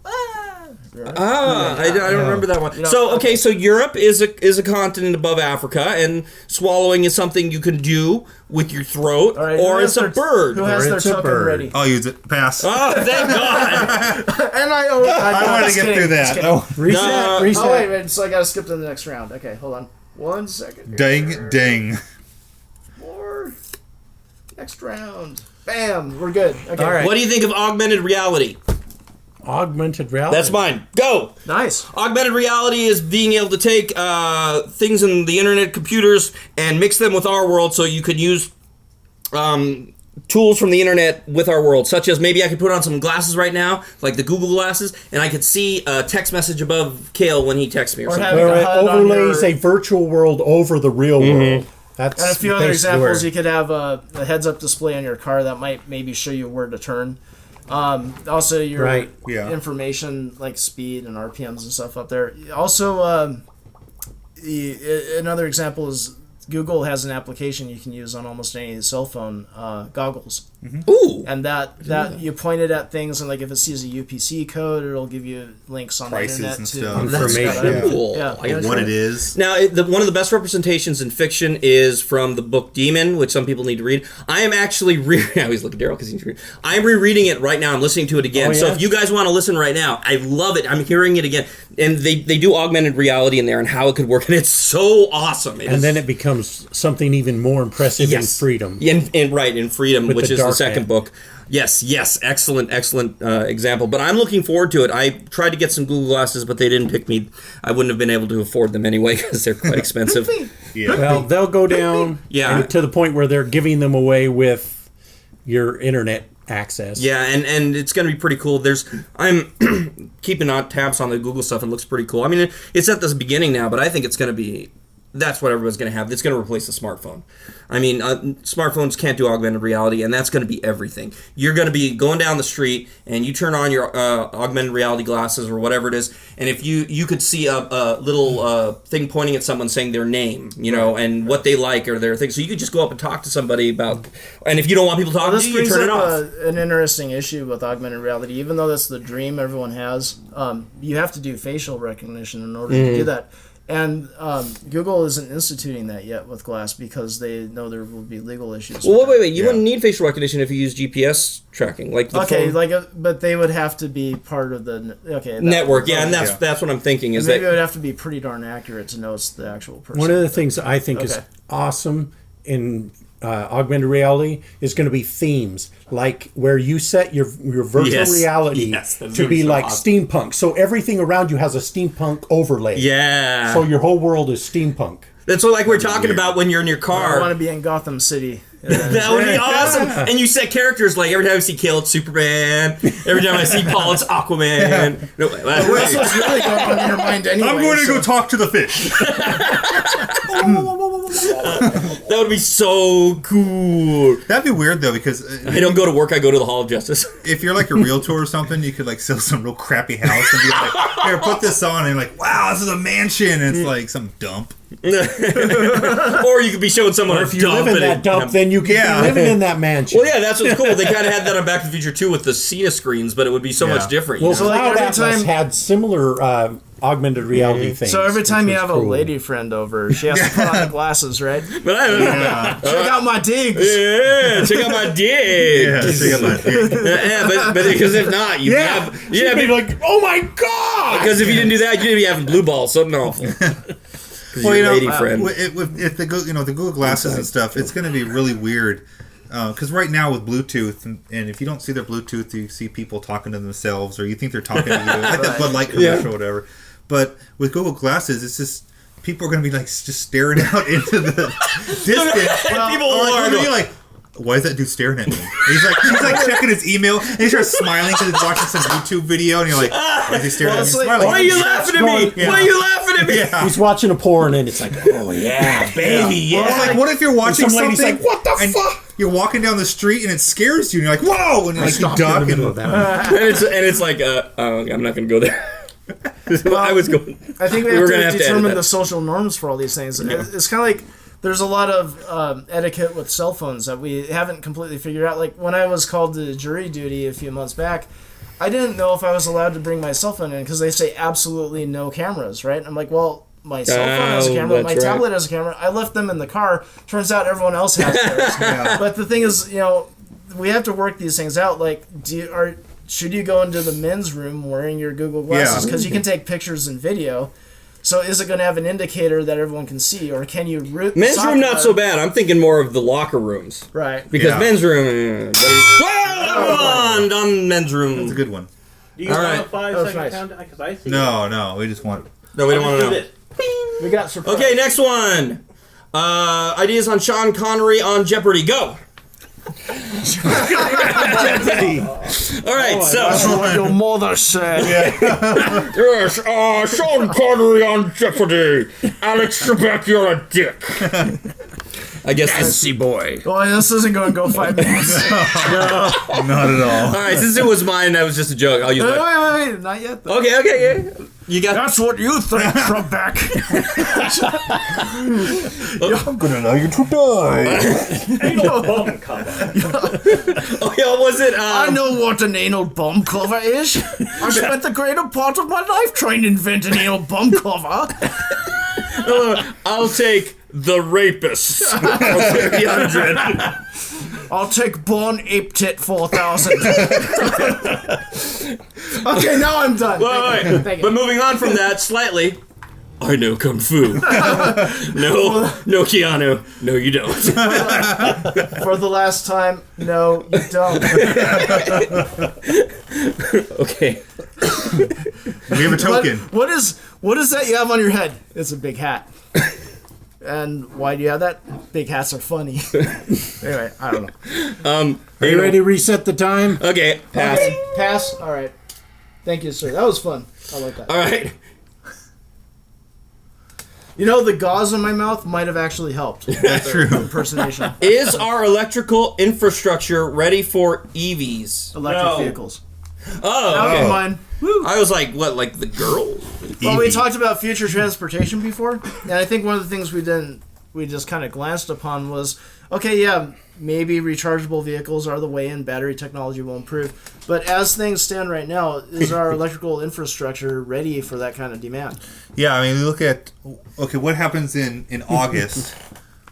I don't remember that one. You know, So so Europe is a continent above Africa, and swallowing is something you can do with your throat, All right, or who it's has a their- bird. Who has Or their it's a token bird. ready? I'll use it. Pass. Oh, thank God! And I I wanted to get through that. Oh, Reset, reset. Oh wait, so I gotta skip to the next round. Okay, hold on. 1 second. dang, dang. More. Next round. Bam, we're good. Okay. All right. What do you think of augmented reality? Augmented reality. That's mine. Go. Nice. Augmented reality is being able to take things in the internet, computers, and mix them with our world, so you could use tools from the internet with our world, such as maybe I could put on some glasses right now, like the Google glasses, and I could see a text message above Kale when he texts me or Or something. have- Where it HUD on overlays your- a virtual world over the real world. That's And a few other basically examples, where- you could have a heads-up display on your car that might maybe show you where to turn. Also, your Right. Yeah. information like speed and RPMs and stuff up there. Also, another example is Google has an application you can use on almost any cell phone, goggles. Ooh. And that you point it at things, and like if it sees a UPC code, it'll give you links on Prices the internet and to stuff. That's Information, yeah. cool. Yeah. I Yeah. What it is. Now, one of the best representations in fiction is from the book Demon, which some people need to read. I am actually I always look at Daryl because he's reading. I'm rereading it right now. I'm listening to it again. Oh, yeah? So if you guys want to listen right now, I love it. I'm hearing it again, and they do augmented reality in there and how it could work, and it's so awesome. and then it becomes something even more impressive in freedom. in Freedom, With which the is the dark second man. book. Yes, excellent example. But I'm looking forward to it. I tried to get some Google glasses, but they didn't pick me. I wouldn't have been able to afford them anyway because they're quite expensive. Yeah. Well, they'll go down Yeah. and to the point where they're giving them away with your internet access. Yeah, and it's going to be pretty cool. I'm keeping tabs on the Google stuff, and it looks pretty cool. I mean, it's at the beginning now, but I think it's going to be that's what everyone's going to have. It's going to replace the smartphone. I mean, smartphones can't do augmented reality, and that's going to be everything. You're going to be going down the street, and you turn on your augmented reality glasses or whatever it is, and if you could see a little thing pointing at someone saying their name, and what they like or their thing. So you could just go up and talk to somebody about, and if you don't want people talking to you, turn it off. An interesting issue with augmented reality. Even though that's the dream everyone has, you have to do facial recognition in order to do that. And Google isn't instituting that yet with Glass because they know there will be legal issues. Well, wait. You wouldn't need facial recognition if you use GPS tracking, like the phone. But they would have to be part of the network. Yeah, and that's what I'm thinking. Is maybe that it would have to be pretty darn accurate to know it's the actual person. One of the things that I think is awesome in augmented reality is going to be themes, like where you set your virtual reality to be like steampunk. So everything around you has a steampunk overlay. Yeah. So your whole world is steampunk. That's what we're talking about when you're in your car. I want to be in Gotham City. That would be awesome. And you set characters like every time I see Kale, it's Superman. Every time I see Paul, it's Aquaman. No, that's what's really going on in your mind anyway. I'm going to go talk to the fish. That would be so cool. That'd be weird though, because I don't go to work. I go to the Hall of Justice. If you're like a realtor or something, you could like sell some real crappy house and be like, "Here, put this on," and like, "Wow, this is a mansion." And it's like some dump. Or you could be showing someone. Or if you live in that dump, then you could be living in that mansion. Well, yeah, that's what's cool. They kind of had that on Back to the Future 2 with the Cena screens, but it would be so much different. Well, Cloud Atlas had similar augmented reality things. So every time you have a lady friend over, she has to put on the glasses, right? But I don't know. Check out my digs. Yeah, check out my digs. Check out my digs. but because if not, you'd be like, oh my god! Because if you didn't do that, you'd be having blue balls, something awful. Well, if the Google glasses and stuff, it's going to be really weird. Because right now with Bluetooth, and if you don't see their Bluetooth, you see people talking to themselves, or you think they're talking to you, like that Bud Light commercial or whatever. But with Google glasses, it's just people are going to be like just staring out into the distance. People are going to be like, "Why is that dude staring at me?" He's like checking his email, and he starts smiling because he's watching some YouTube video, and you're like, "Why is he staring at me?" Smiling. Why are you laughing at me? Why are you laughing at me? Yeah. He's watching a porn, and it's like, oh yeah, baby, yeah. Well, it's like, what if you're watching some lady's something? like, what the fuck? You're walking down the street and it scares you, and you're like, "Whoa!" And you're like, you duck, and it's like, I'm not going to go there. I was going. I think we have to determine the social norms for all these things. Yeah. It's kind of like there's a lot of etiquette with cell phones that we haven't completely figured out. Like when I was called to jury duty a few months back, I didn't know if I was allowed to bring my cell phone in because they say absolutely no cameras, right? I'm like, well, my cell phone has a camera, my tablet has a camera. I left them in the car. Turns out everyone else has theirs. But the thing is, we have to work these things out. Like, should you go into the men's room wearing your Google glasses? Because you can take pictures and video. So is it going to have an indicator that everyone can see, or can you root? Men's room not so bad. I'm thinking more of the locker rooms, right? Because men's room. On men's room. That's a good one. Do you want a 5-second countdown? Because I see. No, we just want. No, we don't want to know. We got surprise. Okay, next one. Ideas on Sean Connery on Jeopardy. Go. All right, that's what your mother said. Yes, Sean Connery on Jeopardy. Alex Trebek, you're a dick. I guess Fancy boy. Well, this isn't going to go 5 minutes. No, not at all. All right, since it was mine, that was just a joke. I'll use wait, not yet. Though. Okay, yeah. You got. That's what you think, Trebek. I'm gonna allow you to die. Anal bomb cover. Oh yeah, what was it? I know what an anal bomb cover is. I spent the greater part of my life trying to invent an anal bomb cover. I'll take the rapist. 300. I'll take Born Ape Tit 4000. Okay, now I'm done. Wait. But moving on from that slightly, I know Kung Fu. No, Keanu. No, you don't. For the last time, no, you don't. Okay. We have a token. What is that you have on your head? It's a big hat. And why do you have that? Big hats are funny. Anyway, I don't know. Are you ready to reset the time? Okay, pass. Okay, pass. All right. Thank you, sir. That was fun. I like that. All right. You know, the gauze in my mouth might have actually helped. That's true. Impersonation. Is our electrical infrastructure ready for EVs? Electric vehicles. Oh, okay. Never mind. Woo. I was like, what, like the girl? Well, we talked about future transportation before, and I think one of the things we just kind of glanced upon was, okay, yeah, maybe rechargeable vehicles are the way in, battery technology will improve, but as things stand right now, is our electrical infrastructure ready for that kind of demand? Yeah, I mean, look at, what happens in August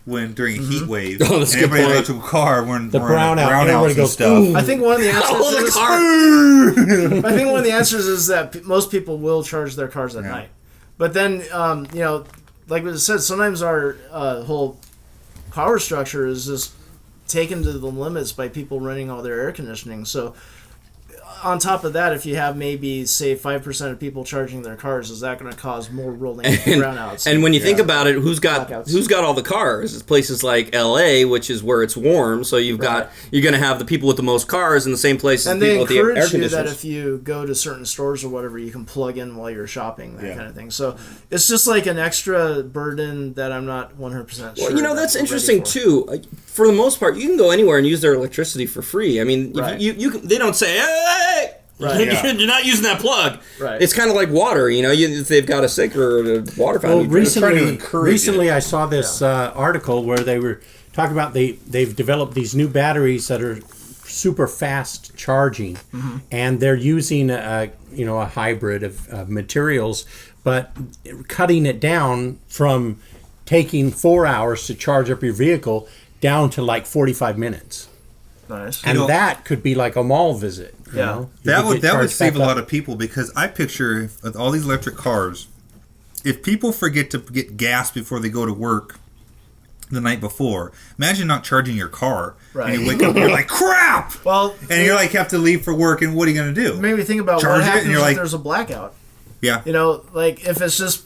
when during a heat wave, Oh, and that's a good everybody in an point. electrical car, we're in brownout, everybody brownouts and goes, stuff. "Ooh." I think one of the answers Oh, the is, car! I think one of the answers is that most people will charge their cars at night. But then, you know, like we said, sometimes our whole power structure is just taken to the limits by people running all their air conditioning. So on top of that, if you have maybe, say, 5% of people charging their cars, is that going to cause more rolling brownouts? And when you think about it, who's got Blackouts. all the cars? It's places like LA, which is where it's warm, so you're going to have the people with the most cars in the same place as And the they people with the air encourage you conditioners. that if you go to certain stores or whatever, you can plug in while you're shopping, that kind of thing. So it's just like an extra burden that I'm not 100% sure. Well, you know, that's we're ready interesting for. too. For the most part, you can go anywhere and use their electricity for free. I mean, Right. you can, they don't say, hey! Right. You're not using that plug. Right. It's kind of like water, you know. If they've got a sink or a water fountain. Well, you drink. trying to recently, encourage I saw this article where they were talking about they've developed these new batteries that are super fast charging, and they're using a hybrid of materials, but cutting it down from taking 4 hours to charge up your vehicle down to like 45 minutes. Nice. And that could be like a mall visit. You Yeah. know? That You would get that would charged save a back lot up. of people, because I picture with all these electric cars, if people forget to get gas before they go to work the night before, imagine not charging your car. Right. And you wake up and you're like, crap! Well, And you're like, have to leave for work, and what are you going to do? maybe think about Charge what it, and happens you're if like- there's a blackout. Yeah. You know, like if it's just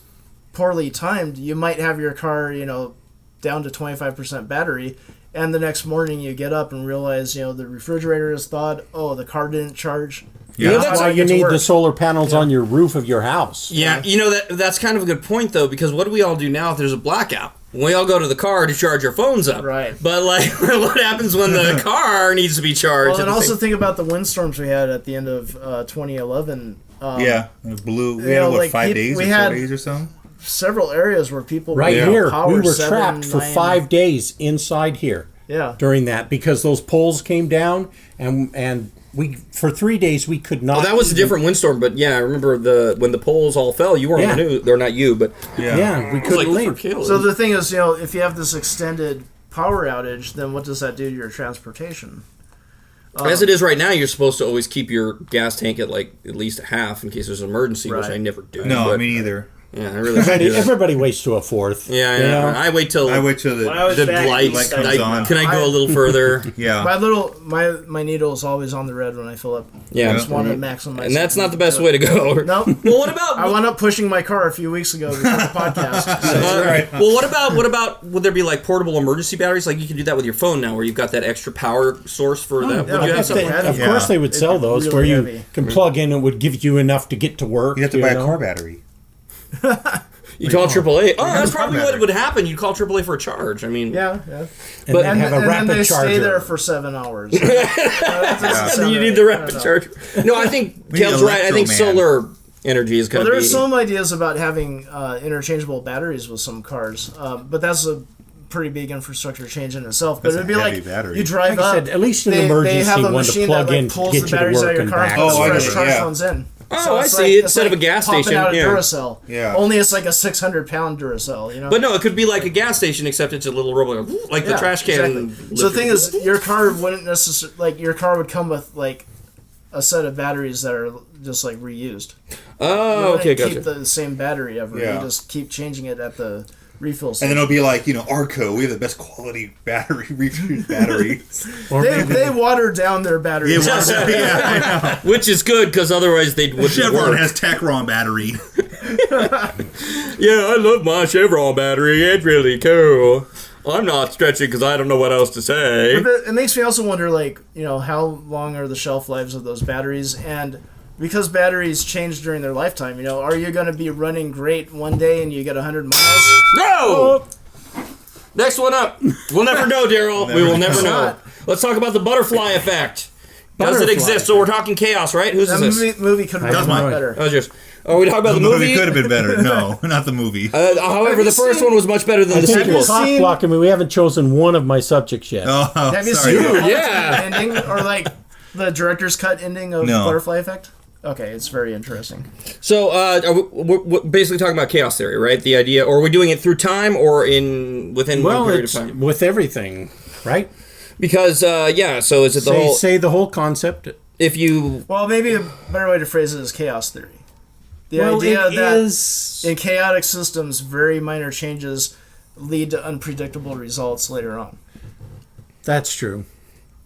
poorly timed, you might have your car, down to 25% battery, and the next morning you get up and realize, the refrigerator is thawed. Oh, the car didn't charge. Yeah. That's How do why I you get to need work? the solar panels on your roof of your house. Yeah, that's kind of a good point though, because what do we all do now if there's a blackout? We all go to the car to charge our phones up. Right. But like, what happens when the car needs to be charged? Well, at and the also same- think about the windstorms we had at the end of 2011. Yeah. It blew. We you had, know, what, like, 5 peop- days we or 4 had- days or something? Several areas where people Right were here, power we were 7, trapped for 9. 5 days inside here Yeah. during that because those poles came down and we for 3 days we could not. Oh, that was a different windstorm, but yeah, I remember when the poles all fell. You weren't on the news, or not you, but Yeah, we it was like, couldn't those were leave. killers. So the thing is, if you have this extended power outage, then what does that do to your transportation? As it is right now, you're supposed to always keep your gas tank at like at least a half in case there's an emergency, which Right. I never do. No, but, me neither. Yeah, I really should do that. Everybody waits to a fourth. Yeah, you yeah. know? I wait till I wait till When I was the back, lights light comes on. Can I go a little further? Yeah. My needle is always on the red when I fill up. Yeah. I just want to maximize. And that's not the best way to go. No. Well, what about? I wound up pushing my car a few weeks ago before the podcast. So, Right. Well, what about? Would there be like portable emergency batteries? Like you can do that with your phone now, where you've got that extra power source for that. yeah, Would I you have guess something they like had that? it. Of course, they would sell It'd be those really where you heavy. can plug in and would give you enough to get to work. You have to buy a know? car battery. You call AAA. Oh, that's car probably what battery. would happen. You call AAA for a charge. I mean, yeah. And But- then have a and rapid then they charger. stay there for 7 hours. That doesn't sound you need right. the I rapid don't know. charger. No, I think We need Caleb's right. I think Electro Man. solar energy is going Well, to be. there are some ideas about having interchangeable batteries with some cars, but that's a pretty big infrastructure change in itself. But That's it'd a be heavy like battery. you drive Like I up. said, at least an they emergency have a one to machine plug that in like to pulls get the you to batteries out work of your and car and back. puts Oh, I fresh get it, charge yeah. phones in. Oh, I it's see. it's Instead of a gas popping station, out a yeah. Duracell. Yeah. Only it's like a 600-pound Duracell. You know. But no, it could be like a gas station, except it's a little robot, like the Yeah, trash can. exactly. So the thing is, your car wouldn't necessarily your car would come with like a set of batteries that are just like reused. Oh, You okay, wouldn't gotcha. keep the same battery ever. Yeah. You just keep changing it at the refill And station. then it'll be like, Arco, we have the best quality battery, refused battery. Or They, maybe- they water down their batteries. Yeah, Which is good because otherwise they wouldn't Chevron work. has Tacron battery. Yeah, I love my Chevron battery. It's really cool. I'm not stretching because I don't know what else to say. But it makes me also wonder, how long are the shelf lives of those batteries? And because batteries change during their lifetime. You know, are you going to be running great one day and you get 100 miles? No! Next one up. We'll never know, Daryl. We will never know. Let's talk about the butterfly effect. Does it exist? So we're talking chaos, right? Who's this? Movie could have been better. Are we talking about the movie? The movie could have been better. No, not the movie. However, the first one was much better than the sequel. Clock blocking me. We haven't chosen one of my subjects yet. Oh, have you sorry. seen the ending or like the director's cut ending of Butterfly Effect? Okay, it's very interesting. So we're basically talking about chaos theory, right? The idea, or are we doing it through time or within one period of time? With everything, right? Because so is it the whole? Say the whole concept. Well, maybe a better way to phrase it is chaos theory. The idea that in chaotic systems, very minor changes lead to unpredictable results later on. That's true.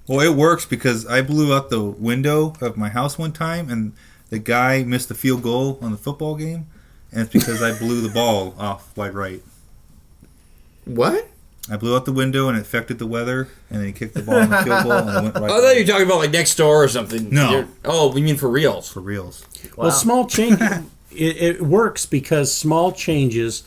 Well, it works because I blew out the window of my house one time, and the guy missed the field goal on the football game, and it's because I blew the ball off wide right. What? I blew out the window, and it affected the weather, and then he kicked the ball in the field goal, and it went right. I thought you were talking about like next door or something. No. We mean for reals. For reals. Wow. Well, small change. It works because small changes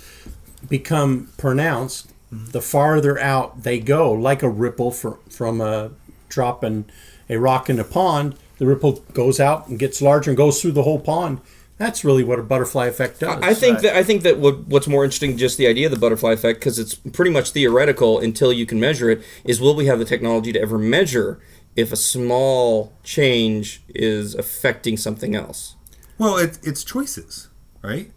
become pronounced the farther out they go, like a ripple from a drop in a rock in a pond. The ripple goes out and gets larger and goes through the whole pond. That's really what a butterfly effect does. I think that what's more interesting than just the idea of the butterfly effect, because it's pretty much theoretical until you can measure it, is will we have the technology to ever measure if a small change is affecting something else? Well, it's choices, right?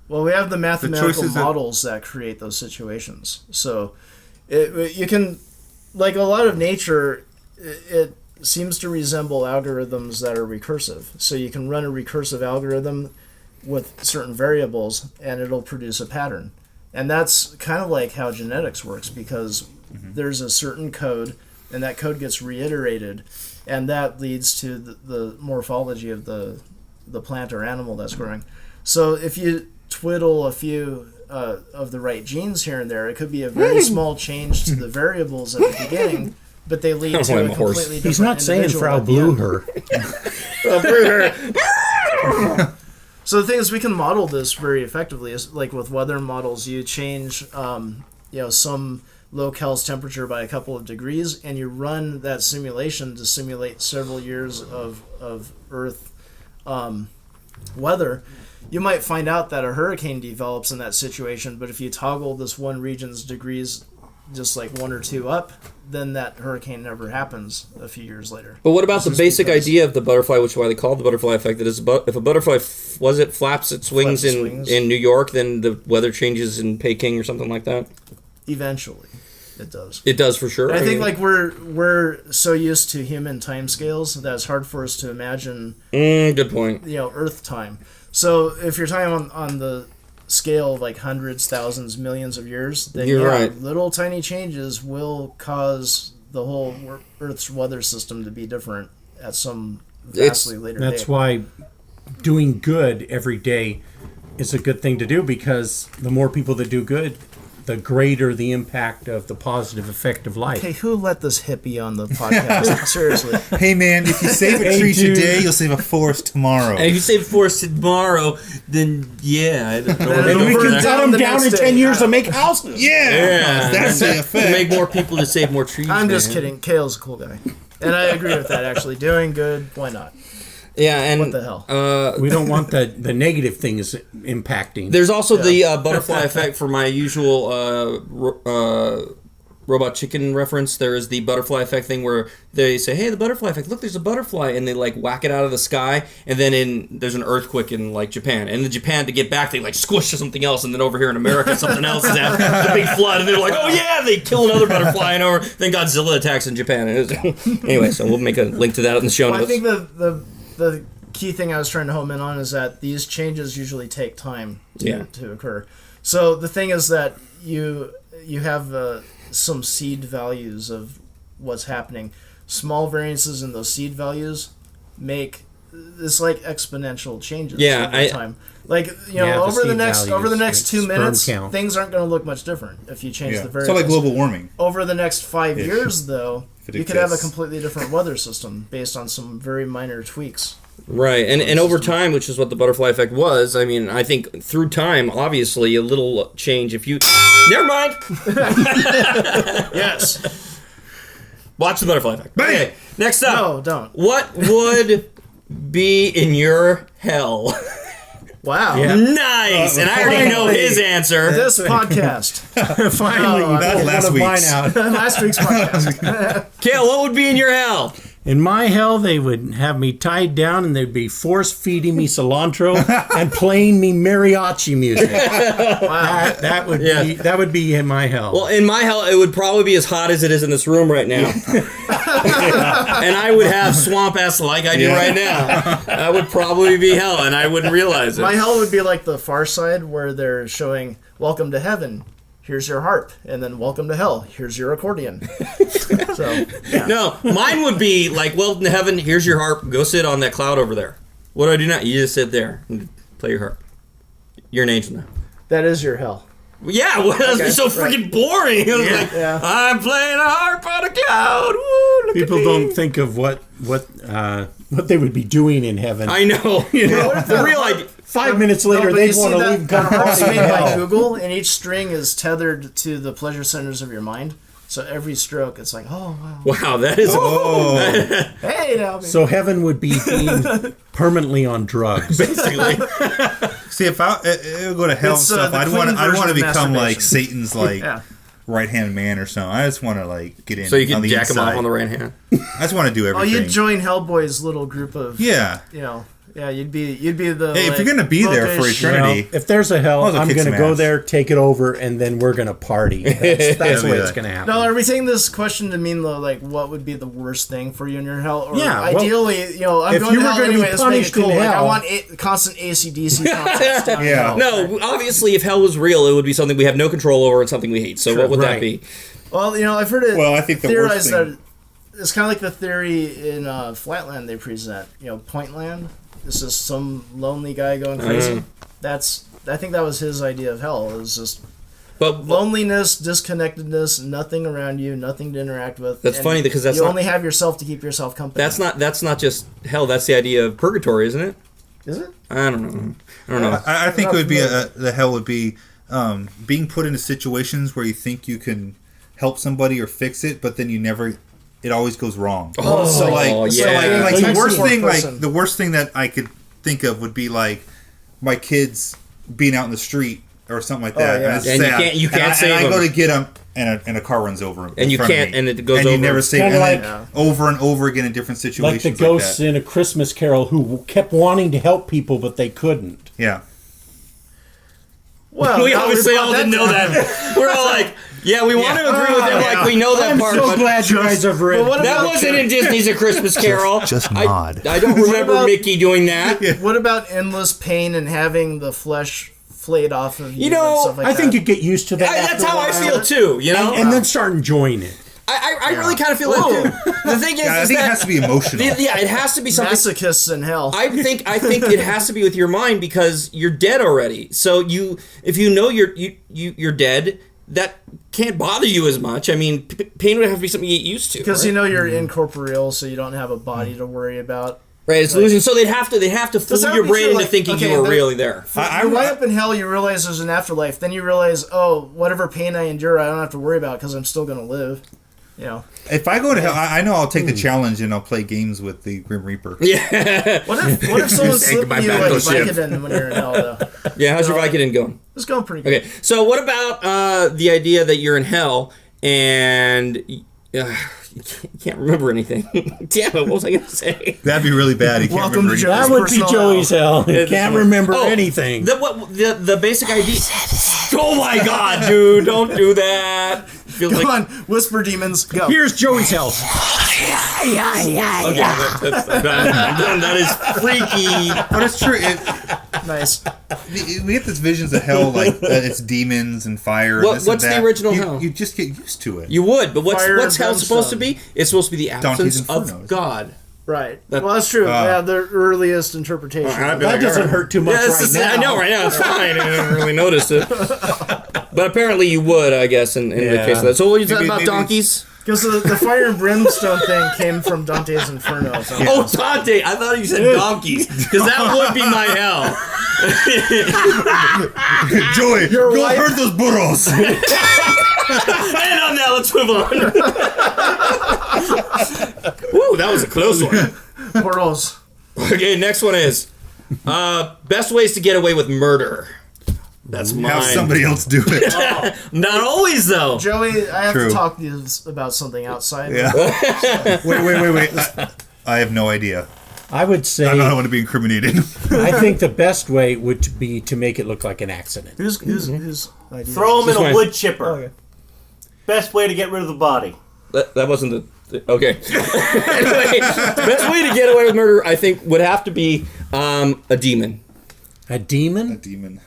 Well, we have the mathematical models that create those situations. So you can, like a lot of nature, it seems to resemble algorithms that are recursive. So you can run a recursive algorithm with certain variables and it'll produce a pattern. And that's kind of like how genetics works, because there's a certain code and that code gets reiterated, and that leads to the morphology of the plant or animal that's growing. So if you twiddle a few of the right genes here and there, it could be a very small change to the variables at the beginning, but they lead to a completely different. He's not saying Frau blew her. So the thing is, we can model this very effectively. Is like with weather models, you change some locale's temperature by a couple of degrees, and you run that simulation to simulate several years of Earth weather. You might find out that a hurricane develops in that situation, but if you toggle this one region's degrees just like 1 or 2 up, then that hurricane never happens a few years later. But what about the basic idea of the butterfly, which is why they call it the butterfly effect? That is, if a butterfly flaps its wings in New York, then the weather changes in Peking or something like that? Eventually, it does. It does for sure. I think like we're so used to human timescales that it's hard for us to imagine. Good point. Earth time. So if you're talking on the scale of like hundreds, thousands, millions of years, then right. Little tiny changes will cause the whole Earth's weather system to be different at some vastly later date. That's why doing good every day is a good thing to do, because the more people that do good, the greater the impact of the positive effect of life. Okay, who let this hippie on the podcast? Seriously. Hey, man, if you save a tree today, you'll save a forest tomorrow. And if you save a forest tomorrow, then yeah. Then we can cut them down in 10 years to make houses. Yeah. That's the effect. Make more people to save more trees. I'm just kidding. Kale's a cool guy. And I agree with that, actually. Doing good, why not? Yeah, and what the hell? We don't want the negative things impacting. There's also the butterfly effect for my usual Robot Chicken reference. There is the butterfly effect thing where they say, "Hey, the butterfly effect! Look, there's a butterfly," and they like whack it out of the sky, and then there's an earthquake in like Japan, and in Japan to get back they like squish something else, and then over here in America something else is happening, a big flood, and they're like, "Oh yeah!" They kill another butterfly, and over then Godzilla attacks in Japan. Anyway, so we'll make a link to that in the show notes. I think the key thing I was trying to home in on is that these changes usually take time to occur. So the thing is that you have some seed values of what's happening. Small variances in those seed values make it's like exponential changes over time. Like over the next 2 minutes, things aren't going to look much different if you change the variables. So like global warming. Over the next 5 years, though, you could have a completely different weather system based on some very minor tweaks. Right, and over time, which is what the butterfly effect was, I mean, I think through time, obviously, a little change. If you... Never mind! Yes. Watch the butterfly effect. Okay, next up. No, don't. What would be in your hell? Wow. Yeah. Nice! And I already know his answer. This podcast. Finally, you That's pulled last one of mine week's. out. Last week's podcast. Kale, what would be in your hell? In my hell, they would have me tied down and they'd be force feeding me cilantro and playing me mariachi music. Wow. That would be in my hell. Well, in my hell, it would probably be as hot as it is in this room right now. And I would have swamp ass like I do right now. That would probably be hell, and I wouldn't realize it. My hell would be like the Far Side, where they're showing "Welcome to Heaven." Here's your harp, and then "Welcome to Hell." Here's your accordion. So, yeah. No, mine would be like, welcome to heaven, here's your harp, go sit on that cloud over there. What do I do now? You just sit there and play your harp. You're an angel now. That is your hell. Yeah, well, that'd be so freaking boring. It was like, Yeah. I'm playing a harp on a cloud. Woo, look People at me. don't think of what they would be doing in heaven. I know. You know, the real idea. 5 minutes later, but they you want see to that leave and come harp's party in made by hell. Google, and each string is tethered to the pleasure centers of your mind. So every stroke, it's like, oh wow, Wow, that is. hey now. Baby. So heaven would be being permanently on drugs. Basically. See, if I would go to hell and It's, stuff, the I'd clean want to version of become like masturbation. Satan's like Yeah. right hand man or something. I just want to like get in. So you on can the jack him inside. off on the right hand. I just want to do Oh, everything. you'd join Hellboy's little group of Yeah. Yeah, you'd be the. Hey, if you're gonna be there for bookish- eternity- Well, if there's a hell, Might as well I'm kick going to some go ass. there, take it over, and then we're going to party. That's the way it's going to happen. No, are we taking this question to mean though, like, what would be the worst thing for you in your hell? Or Yeah, well, ideally, I'm if going you to were hell gonna be anyway. Let's make it punished in cool. Like, I hell- want constant AC/DC concerts down in Yeah. hell. No, obviously, if hell was real, it would be something we have no control over and something we hate. So what would that Right. be? Well, I've heard it. Well, I think the worst theorized thing- that it's kind of like the theory in Flatland they present. Pointland. This is some lonely guy going crazy. I think that was his idea of hell. It was just But loneliness, disconnectedness, nothing around you, nothing to interact with. That's and funny because that's you not- only have yourself to keep yourself company. that's not just hell. That's the idea of purgatory, isn't it? Is it? I don't know. I think Not it would be familiar. the hell would be being put into situations where you think you can help somebody or fix it, but then you never. It always goes wrong. Oh, so like yeah. the Like worst Texas thing, person. the worst thing that I could think of would be like my kids being out in the street or something like that. yeah. And, it's And sad. you can't save and I go them. to get them, and a car runs over them. And you can't- and it goes and you over. never save Kinda them. And like- then over and over again in different Like situations. the ghosts that. in A Christmas Carol who kept wanting to help people, but they couldn't. Yeah. Well, We now obviously we've all got didn't know that. We're all like, yeah, we want to agree with him. Like we know that I'm part. so but glad you guys have read. But what that about- wasn't in Disney's A Christmas Carol. Just nod. I don't remember about- Mickey doing that. What about endless pain and having the flesh flayed off of you? You know, and stuff like I that? think you get used to that. That's after a how I while. feel too. You know, And then start enjoying it. I really kind of feel like the thing is, I is think that it has to be emotional. yeah, it has to be something. masochists in hell. I think it has to be with your mind because you're dead already. So if you know you're dead, that can't bother you as much. I mean, pain would have to be something you get used to. Because right? you're incorporeal, so you don't have a body to worry about. Right, it's illusion. So they'd have to fool that your be brain true? into Like, thinking okay, you were there- really there. You wind up in hell, you realize there's an afterlife. Then you realize, oh, whatever pain I endure, I don't have to worry about because I'm still going to live. If I go to hell, I know I'll take the challenge and I'll play games with the Grim Reaper. Yeah, What if someone slipped my you like battleship. Vicodin when you're in hell, though? yeah. How's your Vicodin going? It's going pretty good. Okay, so what about the idea that you're in hell and you can't remember anything? Damn it! What was I going to say? That'd be really bad. He can't Welcome remember to anything. That would be Personal Joey's hell. He can't remember Oh, anything. The basic idea. Oh my god, dude! Don't do that. Feels Come like on, whisper demons, go. Here's Joey's hell. that is freaky. But it's true. Nice. We get these visions of hell like it's demons and fire. And this and What's the that. original hell? You just get used to it. You would, but Fire what's hell supposed to brimstone. be? It's supposed to be the Dante's absence of Inferno. God. Right. That- Well, that's true. Yeah, the earliest interpretation. That doesn't hurt too much I know right now. It's fine. I didn't really notice it. But apparently you would, I guess, in the Yeah. case of that. So what are you talking Maybe- about, maybe- donkeys? Because the fire and brimstone thing came from Dante's Inferno. Oh, Dante! I thought you said donkeys, because that would be my hell. Joey, go hurt those burros. And on that, let's move on. Woo, that was a close one. Portals. Okay, next one is best ways to get away with murder. That's mine. Have somebody else do it. Not always, though. Joey, I have True. to talk to you about something outside. Yeah. Wait. I have no idea. I would say I don't want to be incriminated. I think the best way would be to make it look like an accident. Who's idea? Throw him in This a way. wood chipper. Okay. Best way to get rid of the body. That wasn't the... Okay. Anyway, best way to get away with murder, I think, would have to be a demon. A demon? A demon.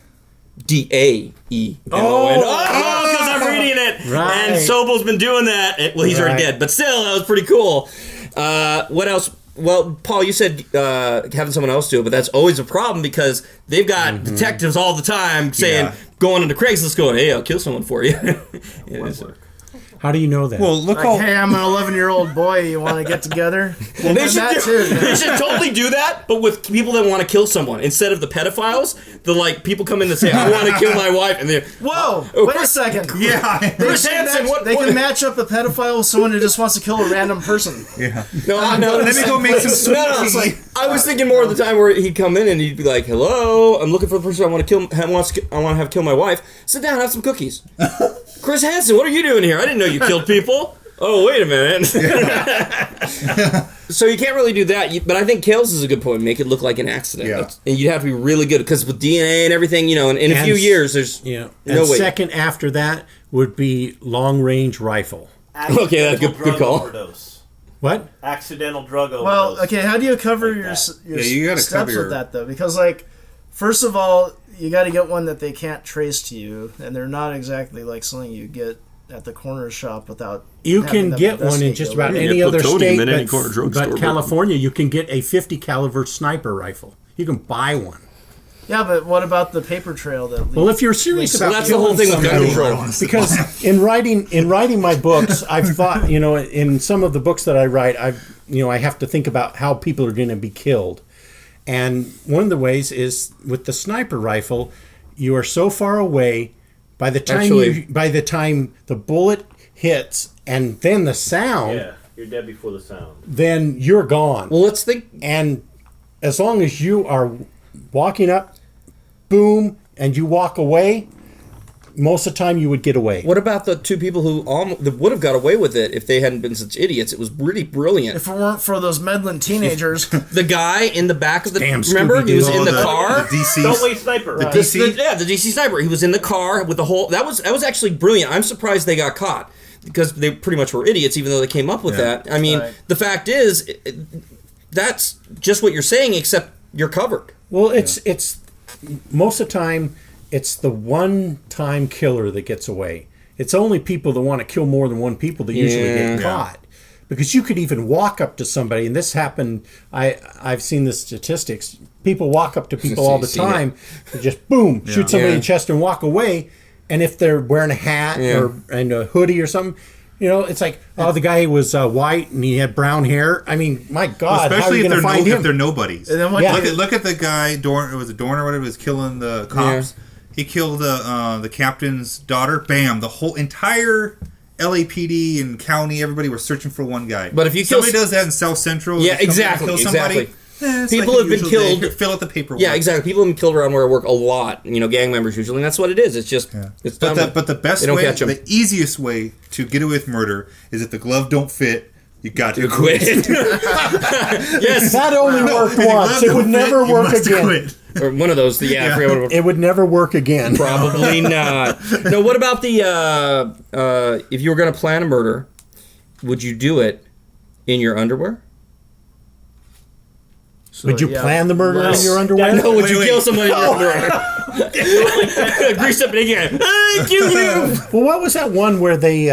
D-A-E-M-O-N. Oh, because I'm reading it. Right. And Sobel's been doing that. Well, he's already dead. But still, that was pretty cool. What else? Well, Paul, you said having someone else do it, but that's always a problem because they've got detectives all the time saying, going into Craigslist going, hey, I'll kill someone for you. How do you know that? Well, look Like, hey, I'm an 11-year-old boy. You want to get together? Well, they that should, too, they should totally do that, but with people that want to kill someone. Instead of the pedophiles, people come in and say, I want to kill my wife, and they're, Whoa! Oh, wait a second. Yeah. Chris Hansen, They can match up a pedophile with someone who just wants to kill a random person. Yeah. No, Let me go make some No, sushi. it's like, I was thinking more of the time where he'd come in and he'd be like, "Hello, I'm looking for the person I want to kill. I want to have kill my wife. Sit down, have some cookies." Chris Hansen, what are you doing here? I didn't know you killed people. Oh, wait a minute. So you can't really do that. But I think Kales is a good point. Make it look like an accident. Yeah. And you'd have to be really good because with DNA and everything, in a few years, there's and no way. second after that would be long-range rifle. Okay, that's good Drug call. Overdose. What? Accidental drug overdose. Well, okay, how do you cover your you gotta steps cover your- with that, though? Because, first of all, you got to get one that they can't trace to you, and they're not exactly like something you get at the corner shop without... You having can them get one in investigate just you. about Yeah, any get other plutonium state, in any corner drugstore, but but- California, you can get a 50 caliber sniper rifle. You can buy one. Yeah, but what about the paper trail that... Well, if you're serious about that's the whole killing thing with gun somebody- control. because in writing my books, I've thought, in some of the books that I write, I have to think about how people are going to be killed. And one of the ways is with the sniper rifle, you are so far away by the time the bullet hits and then the sound, yeah, you're dead before the sound. then you're gone. Well, let's think. And as long as you are walking up, boom, and you walk away, most of the time you would get away. What about the two people who would have got away with it if they hadn't been such idiots? It was really brilliant. If it weren't for those meddling teenagers... The guy in the back of the... Damn remember? He was Scooby-Doo. in the car. The DC. Don't wait, sniper. The DC. The DC sniper. He was in the car with the whole... That was actually brilliant. I'm surprised they got caught because they pretty much were idiots, even though they came up with that. I mean, the fact is, that's just what you're saying, except you're covered. Well, it's most of the time, it's the one-time killer that gets away. It's only people that want to kill more than one people that usually get caught. Because you could even walk up to somebody, and this happened, I've seen the statistics. People walk up to people all the time, and just boom, shoot somebody in the chest and walk away. And if they're wearing a hat and a hoodie or something, it's like, oh, the guy was white and he had brown hair. I mean, my God, how are Especially you if going to find him? they're nobodies. And then what Look at the guy, Dorn, it was Dorn or whatever, was killing the cops. Yeah. He killed the captain's daughter. Bam! The whole entire LAPD and county, everybody were searching for one guy. But if you somebody does that in South Central, Yeah, exactly. kill somebody, People have been killed. Fill out the paperwork. Yeah, exactly. People have been killed around where I work a lot. Gang members usually, and that's what it is. It's just, it's But done. the best They don't way, catch 'em. the easiest way to get away with murder is if the glove don't fit. You got to quit. Yes, That only worked If the once. glove It don't would fit, never you work must again. quit. or one of those. I forget what it was. It would never work again. Probably not. No, what about the, if you were going to plan a murder, would you do it in your underwear? Would you plan the murder in your underwear? No, would you wait. kill somebody in your underwear? Grease up again. Thank you. Well, what was that one where they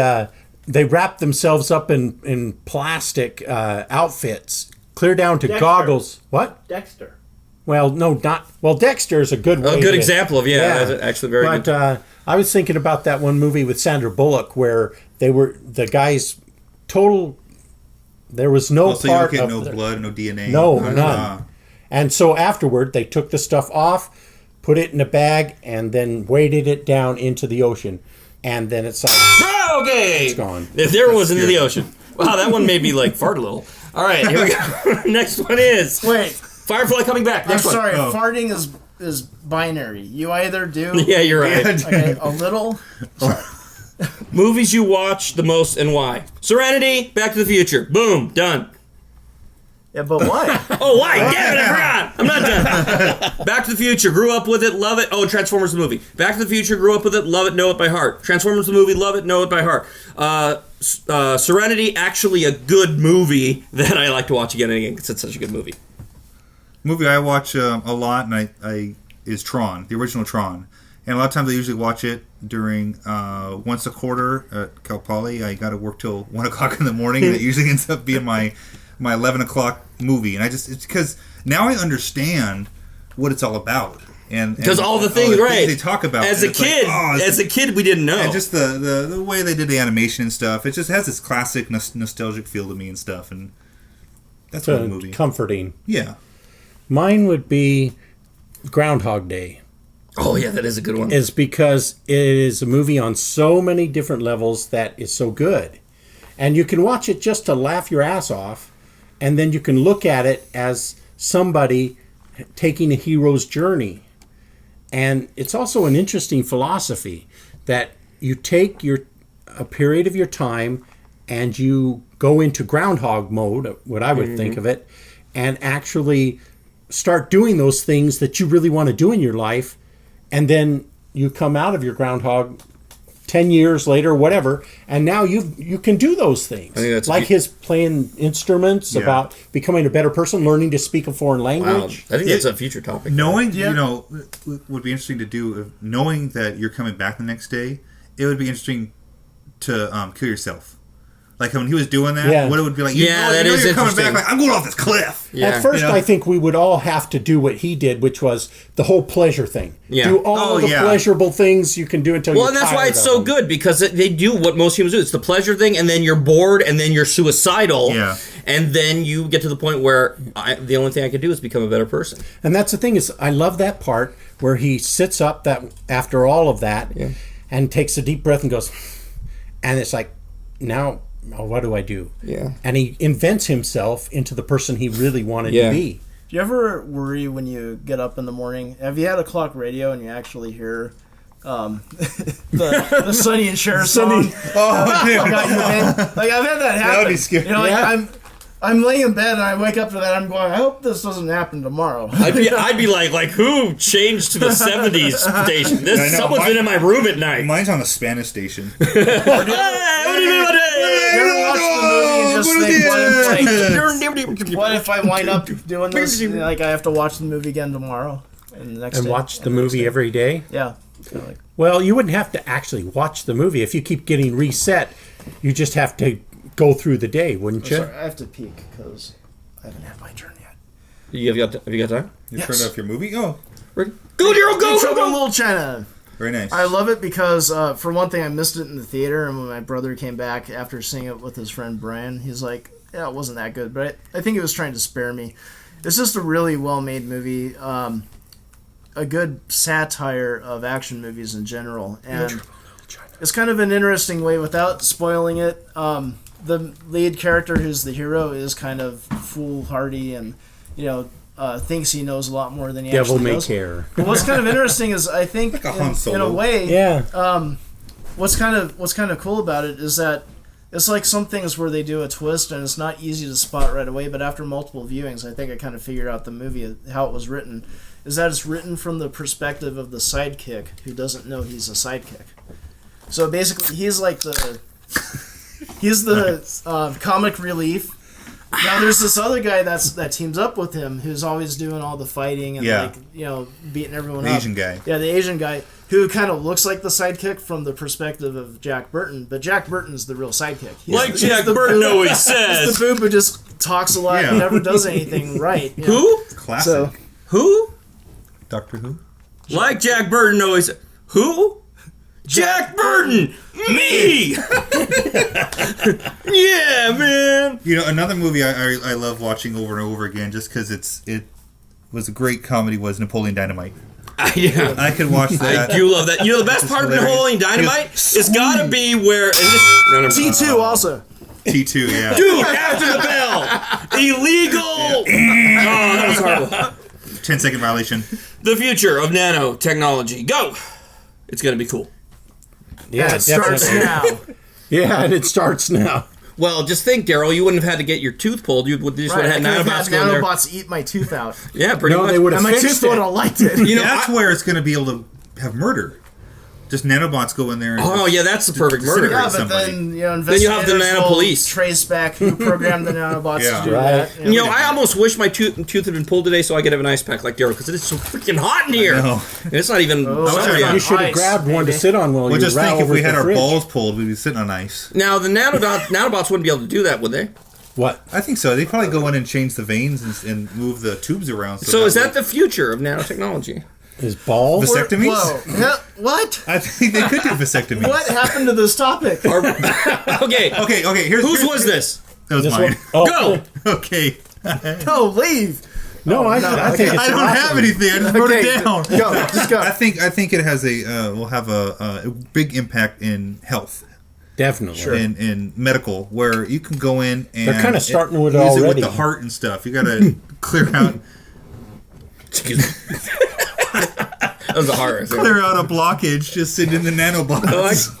wrapped themselves up in plastic outfits, clear down to Dexter. goggles? What? Dexter. Well, no, not. Well, Dexter is a good way. A good to- example of, that's actually very but, good. I was thinking about that one movie with Sandra Bullock where the guys total. There was no so part you don't of get no blood, no DNA. No, none. And so afterward, they took the stuff off, put it in a bag, and then weighted it down into the ocean. And then it's like, okay, it's gone. If there was into the ocean. Wow, that one made me like fart a little. All right, here we go. Next one is Firefly coming back. Next I'm sorry, one. farting is binary. You either do. Yeah, you're right. Okay, a little. Movies you watch the most and why? Serenity, Back to the Future. Boom, done. Yeah, but why? Oh, why? Damn it, I forgot. I'm not done. Back to the Future, grew up with it, love it. Oh, Transformers the movie. Back to the Future, grew up with it, love it, know it by heart. Transformers the movie, love it, know it by heart. Serenity, actually a good movie that I like to watch again and again because it's such a good movie. Movie I watch a lot and I is Tron, the original Tron. And a lot of times I usually watch it during once a quarter at Cal Poly. I got to work till 1 o'clock in the morning. That usually ends up being my 11 o'clock movie. And it's because now I understand what it's all about. Because all the things they talk about. As a kid, we didn't know. And just the way they did the animation and stuff. It just has this classic nostalgic feel to me and stuff. And that's one movie. Comforting. Yeah. Mine would be Groundhog Day. Oh, yeah, that is a good one. Is because it is a movie on so many different levels that is so good. And you can watch it just to laugh your ass off, and then you can look at it as somebody taking a hero's journey. And it's also an interesting philosophy that you take a period of your time and you go into groundhog mode, what I would think of it, and actually start doing those things that you really want to do in your life. And then you come out of your groundhog 10 years later, whatever, and now you can do those things. I think that's like his playing instruments, about becoming a better person, learning to speak a foreign language. Wow. I think that's a future topic. Knowing, would be interesting to do, knowing that you're coming back the next day, it would be interesting to kill yourself. Like when he was doing that, what it would be like, that is you're coming interesting. back, like, I'm going off this cliff. Yeah. At first, I think we would all have to do what he did, which was the whole pleasure thing. Yeah. Do all the pleasurable things you can do until you're and that's tired why it's of so them. good, because they do what most humans do. It's the pleasure thing, and then you're bored, and then you're suicidal. Yeah. And then you get to the point where the only thing I can do is become a better person. And that's the thing is, I love that part where he sits up that after all of that and takes a deep breath and goes, and it's like, now... oh, what do I do? Yeah. And he invents himself into the person he really wanted to be. Do you ever worry when you get up in the morning? Have you had a clock radio and you actually hear the Sonny and Cher song? Oh, dude. Like, I've had that happen. That would be scary. You know, like, I'm laying in bed and I wake up to that. I'm going, I hope this doesn't happen tomorrow. I'd be like who changed to the 70s station? Someone's been in my room at night. Mine's on the Spanish station. What do you mean about You ever watch the movie and just think, what if I wind up doing this? Like, I have to watch the movie again tomorrow and the next And day. watch the movie every day? Yeah. Like, Well, you wouldn't have to actually watch the movie. If you keep getting reset, you just have to go through the day, wouldn't you? sorry, I have to peek because I haven't had my turn yet. Have you got time? You turned off your movie? Oh, Go, Daryl, go! Trouble in Little China. very nice. I love it because, for one thing, I missed it in the theater, and when my brother came back after seeing it with his friend Brian, he's like, yeah, it wasn't that good, but I think he was trying to spare me. It's just a really well-made movie, a good satire of action movies in general, and it's kind of an interesting way, without spoiling it. The lead character, who's the hero, is kind of foolhardy and, thinks he knows a lot more than he Devil actually may knows. care. But what's kind of interesting is, I think, Like a Han in Solo. a way, Yeah. what's kind of cool about it is that it's like some things where they do a twist and it's not easy to spot right away, but after multiple viewings, I think I kind of figured out the movie, how it was written, is that it's written from the perspective of the sidekick who doesn't know he's a sidekick. So basically, he's like he's the comic relief. Now there's this other guy that teams up with him who's always doing all the fighting and beating everyone up. The Asian guy. Yeah, the Asian guy who kind of looks like the sidekick from the perspective of Jack Burton, but Jack Burton's the real sidekick. Like Jack Burton always He's says. the boob who just talks a lot and never does anything right. You know? Who? Classic. So Who? Doctor Who? Like Jack Burton always says. Who? Jack Burton! Me! Yeah! Yeah, man. You know, another movie I love watching over and over again, just because it was a great comedy, was Napoleon Dynamite. Yeah. I could watch that. I do love that. You know, the best part of Napoleon Dynamite is gotta be where T2 also. T2, yeah. Dude, after the bell, illegal. Oh, that was horrible. 10-second violation. The future of nanotechnology. Go. It's gonna be cool. Yeah, it starts now. Yeah, and it starts now. Well, just think, Daryl. You wouldn't have had to get your tooth pulled. You would just would have had nanobots go in there. Nanobots eat my tooth out. Yeah, pretty much. They would have And my fixed tooth would it. have liked it. You know, That's where it's going to be able to have murder. Just nanobots go in there. And oh, yeah, that's the perfect murder. Yeah, but somebody. then Then you have the investigators nano will police. trace back who programmed the nanobots Yeah. to do Right. that. You know, I almost wish my tooth had been pulled today so I could have an ice pack like Daryl, because it is so freaking hot in here. know. And it's not even summer yet. You should have Ice, grabbed one to baby. sit on while Well, you just ran think if over we to had the our fridge. balls pulled, we'd be sitting on ice. Now, the nanobots wouldn't be able to do that, would they? What? I think so. They probably go in and change the veins and move the tubes around. So is that the future of nanotechnology? His balls? vasectomies? Whoa. Yeah, what? I think they could do vasectomies. What happened to this topic? Okay. Okay. Whose was this? That was This mine. one? Oh, Go! Okay. No, leave. No, I think it's I don't have anything. I just wrote it down. Go, just go. I think it has will have a big impact in health. Definitely. In medical, where you can go in and They're kinda starting with it use it already. with the heart and stuff. You got to clear out That was a horror. clear out a blockage just sitting in the nanobots.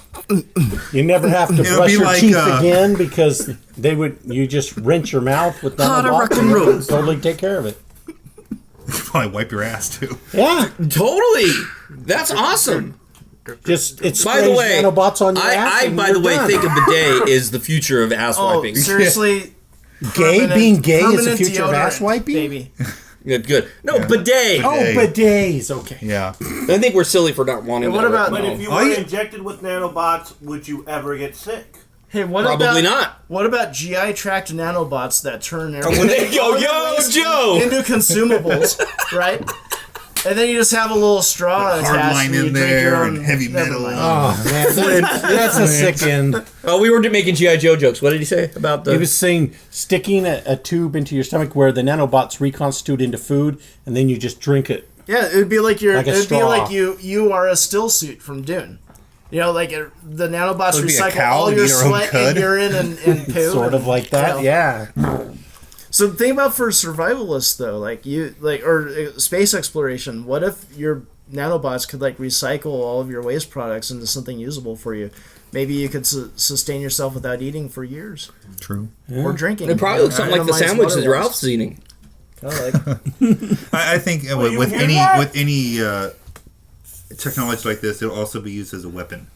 You never have to It'll brush be your like, teeth again because you just rinse your mouth with How to nanobots rock and and roll. it'll totally take care of it. Probably wipe your ass too. Yeah, Totally. That's awesome. just it By the sprays way, nanobots on your ass. I and by you're the way, done. think of bidet is the future of ass Oh, wiping. seriously? Being gay is the Permanent future of deodorant, ass wiping. baby. Good. No, bidet. Oh, Bidet. bidets. Okay. Yeah. I think we're silly for not wanting What that. about- right But now. if you Oh, were yeah. injected with nanobots, would you ever get sick? Hey, what Probably about, not. What about GI tract nanobots that turn When everything they go, yo, Joe! into consumables, right? And then you just have a little straw attached. Hard line and you in drink there your own- and heavy never metal. mind. Oh man, that's a sick end. Oh, we were making G.I. Joe jokes. What did he say about the... He was saying sticking a tube into your stomach where the nanobots reconstitute into food, and then you just drink it. Yeah, it'd be like Like a it'd be straw. like you are a still suit from Dune. You know, like the nanobots Would it be a recycle cow all and your eat our own sweat cud? and urine and poo. Sort of and- like that, yeah. So think about for survivalists though, or space exploration. What if your nanobots could recycle all of your waste products into something usable for you? Maybe you could sustain yourself without eating for years True. or drinking. It probably looks something like the Minimize sandwich that water loss. Ralph's eating. Kinda like I think you with hear any that? technology like this, it'll also be used as a weapon.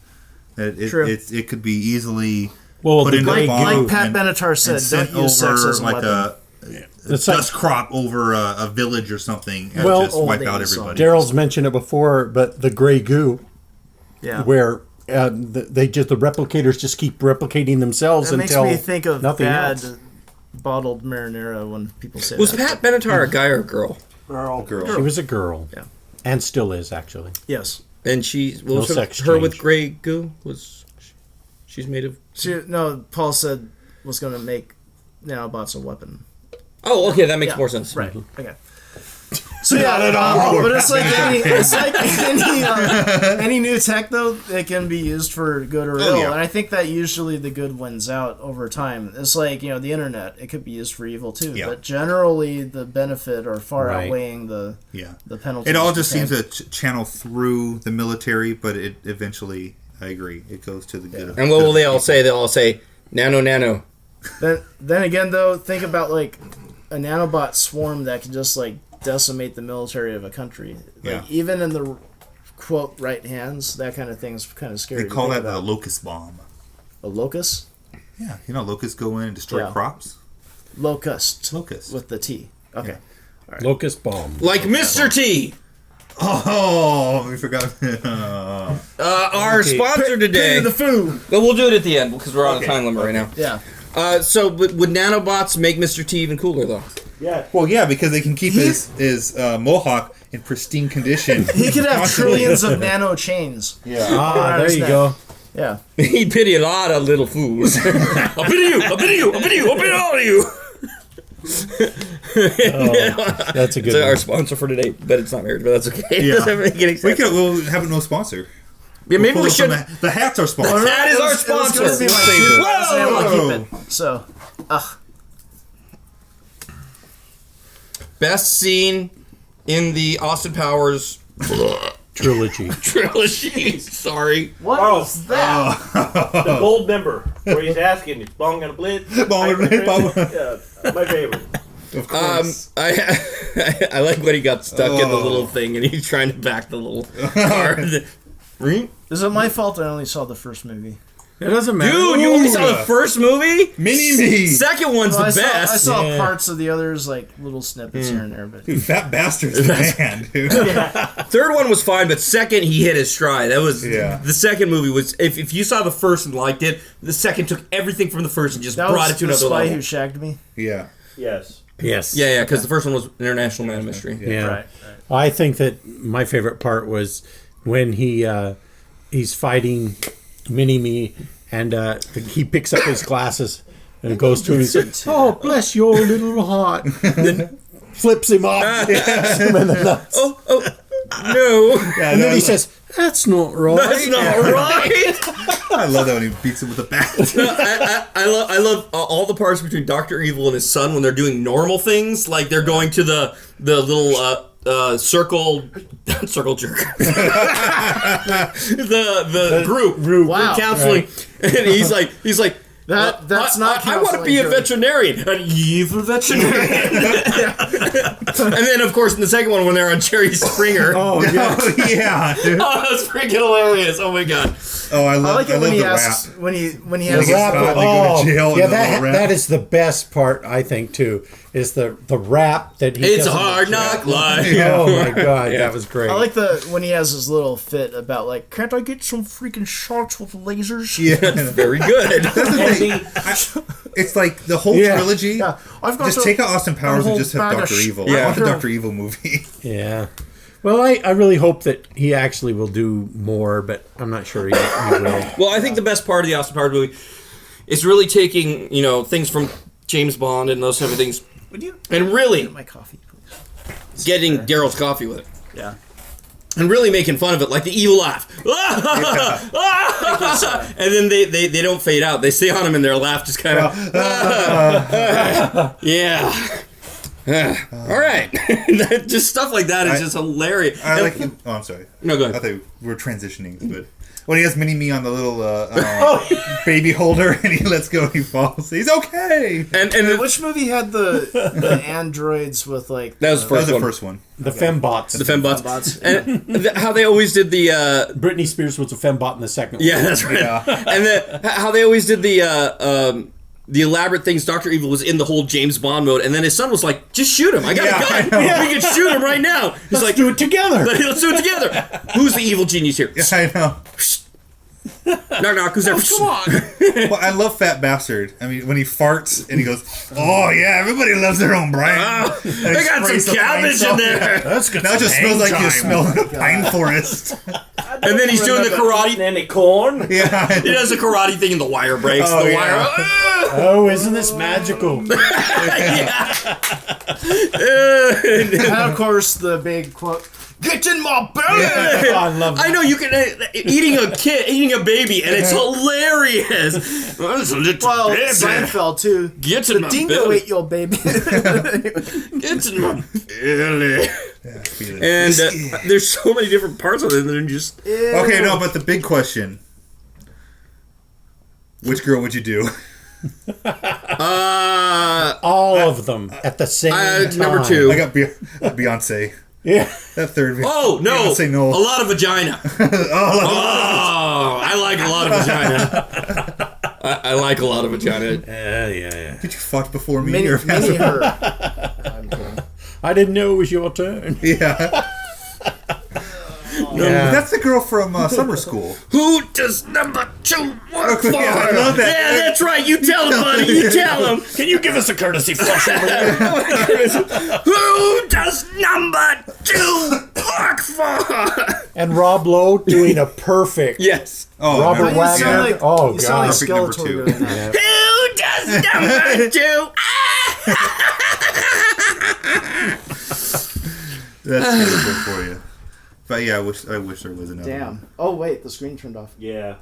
True. It could be easily Well, put the into a gray bomb like Pat and- Benatar and said, sent don't use sex over as a like weapon. a It's like- dust crop over a village or something and Well, just wipe they out use everybody. Daryl's mentioned it before, but the gray goo, Yeah. where the replicators just keep replicating themselves That makes until me think of nothing bad else. bottled marinara when people say Was that. Pat Benatar a guy or a girl? Girl. She was a girl, Yeah. and still is actually. Yes. And she... What No was her, sex her with change. gray goo? She's made of... Paul said was going to make nanobots a weapon. Oh, okay, that makes Yeah, more sense. Right. Okay. So yeah, but it's like any new tech though. It can be used for good or ill, yeah. and I think that usually the good wins out over time. It's like the internet; it could be used for evil too. Yeah. But generally, the benefit are far Right. outweighing the penalty. It all just seems to channel through the military, but it eventually, I agree, it goes to the good. And what will they all say? They'll all say, nano. Then again, though, think about a nanobot swarm that can just decimate the military of a country. Yeah. Even in the quote right hands, that kind of thing's kind of scary. They to call think that a about. locust bomb. A locust. Yeah, locusts go in and destroy Yeah. crops. Locust. Locust. With the T. Okay. Locust bomb. Like Mr. T, Oh, we forgot. our sponsor today. The foo. But we'll do it at the end because we're on a time limit right now. Yeah. So would nanobots make Mr. T even cooler, though? Yeah. Well, yeah, because they can keep his mohawk in pristine condition. He could have Constantly. trillions of nano chains. Yeah. Ah, there you go. Yeah. He'd pity a lot of little fools. I'll pity you. I'll pity you. I'll pity you. I'll pity all of you. That's a good one. one. Our sponsor for today, but it's not married, but that's okay. Yeah. We'll have no sponsor. Yeah, maybe we should. The hats are sponsor. That is our sponsor. So, best scene in the Austin Powers trilogy. Sorry. What was that? The gold member, where he's asking, is Bong gonna blitz? Bong gonna blitz? Yeah, my favorite. Of course. I like when he got stuck in the little thing and he's trying to back the little car. Is it my fault I only saw the first movie? It doesn't matter. Dude, you only saw the first movie? Mini-me. Second one's the best. I saw parts of the others, like little snippets here and there. But dude, Fat Bastard's the man, dude. Third one was fine, but second he hit his stride. That was the second movie was. If you saw the first and liked it, the second took everything from the first and just brought it to another level. Spy Who Shagged Me. Yeah. Yes. Yeah, because the first one was International Man of Mystery. Yeah. Right. I think that my favorite part was when he's fighting Mini-Me, and he picks up his glasses and goes to him and says, "Oh, bless your little heart." Then flips him off. Him in the nuts. Oh, no. Yeah, and then he says, "That's not right." That's not right. I love that when he beats him with a bat. I love all the parts between Dr. Evil and his son when they're doing normal things, like they're going to the little circle jerk. the group counseling, right. And he's like that's not. I want to be a veterinarian, an evil veterinarian. And then, of course, in the second one, when they're on Jerry Springer. Oh yeah, dude. Oh, that's freaking hilarious! Oh my god. Oh, I like it when he asks when he has the rap. Go to jail that is the best part, I think, too. Is the rap that he It's a hard knock life. Oh my god, that was great. I like when he has his little fit about like, can't I get some freaking sharks with lasers? Yeah, that's very good. That's the thing. It's like the whole trilogy. Yeah. Just take out Austin Powers and just have Dr. Evil. I want the Dr. Evil movie. Yeah. Well, I really hope that he actually will do more, but I'm not sure he will. Well, I think the best part of the Austin Powers movie is really taking, things from James Bond and those type of things. Would you? And really get my coffee, please? Getting Daryl's coffee with it. Yeah. And really making fun of it, like the evil laugh. And then they don't fade out. They stay on him and their laugh just kind of... Yeah. All right. Just stuff like that is just hilarious. I'm sorry. No, go ahead. I thought we were transitioning, but when he has Mini-Me on the little baby holder and he lets go and he falls, he's okay. And which movie had the androids with like... That was the first one. The fembots. The fembots. And how they always did the... Britney Spears was a fembot in the second one. Yeah, that's right. Yeah. And how they always did the elaborate things. Dr. Evil was in the whole James Bond mode, and then his son was like, just shoot him. I got a gun. We can shoot him right now. He's Let's do it together. Let's do it together. Who's the evil genius here? Yeah, I know. Knock, knock. Who's there? Come on. Well, I love Fat Bastard. I mean, when he farts and he goes, "Oh yeah, everybody loves their own brain." They got some cabbage in there. That's good. Now it just smells like you smell a pine forest. And then he's doing the karate. Any corn? Yeah, he does the karate thing, and the wire breaks. Oh, the yeah. wire. Oh, isn't this magical? And of course, the big quote. Get in my belly! Yeah, I love that. I know you can eating a baby, and it's hilarious. Well, Seinfeld too. Get in my dingo belly. ate your baby. Get in my belly. And there's so many different parts of it that are just... Okay, no, but the big question: which girl would you do? All of them at the same time. Number 2. I got Beyonce. Yeah. That third. Oh, no. Beyonce, no. A lot of vagina. I like a lot of vagina. I like a lot of vagina. Yeah. Did you fuck before me? Mini or her. I didn't know it was your turn. Yeah. Yeah. That's the girl from summer school. Who does number 2 work for? Yeah, I love that. Yeah, that's right. You tell him, buddy. You tell him. Can you give us a courtesy flush over there? Who does number 2 work for? fun. And Rob Lowe doing a perfect Yes. Oh, Robert no. Wagner. Oh, you sound like Perfect number Skeletor two. doing that. Who does number 2? That's terrible for you. But yeah, I wish there was another one. Damn. Oh wait, the screen turned off. Yeah.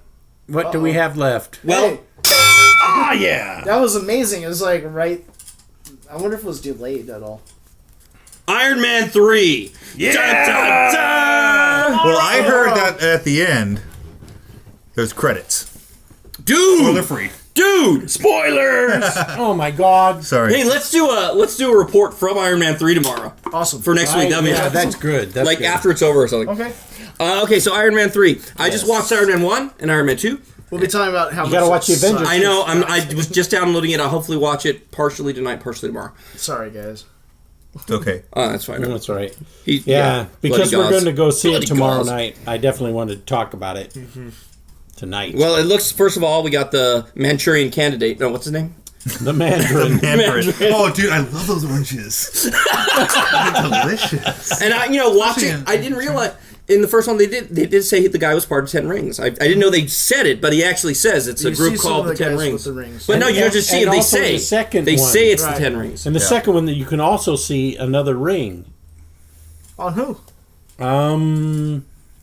What do we have left? Well, Hey, Yeah. that was amazing. It was like right. I wonder if it was delayed at all. Iron Man 3. Yeah. Dun, dun, dun. Well, I heard that at the end, there's credits. Dude. Spoiler free. Dude. Spoilers. Oh my God. Sorry. Hey, let's do a report from Iron Man 3 tomorrow Awesome. for next week. That'd be Yeah, awesome. that's good. That's like good. after it's over or something. Okay. Okay, so Iron Man 3. I just watched Iron Man 1 and Iron Man 2. We'll be talking about how You gotta watch the Avengers. I know. I was just downloading it. I'll hopefully watch it partially tonight, partially tomorrow. Sorry, guys. It's okay. That's fine. That's right. He- Yeah, because bloody we're gauze. going to go see Bloody it tomorrow gauze. night. I definitely want to talk about it tonight. Well, it looks. First of all, we got the Manchurian Candidate. No, what's his name? The Mandarin. Mandarin. Oh, dude, I love those oranges. They're delicious. And watching, I didn't realize in the first one they did say the guy was part of 10 Rings. I didn't know they said it, but he actually says it's a You group see some called of the 10 guys Rings. with the rings. But no, you don't just see and it. They also say the second they one. say it's Right. the 10 Rings. And the second one that you can also see another ring. On who?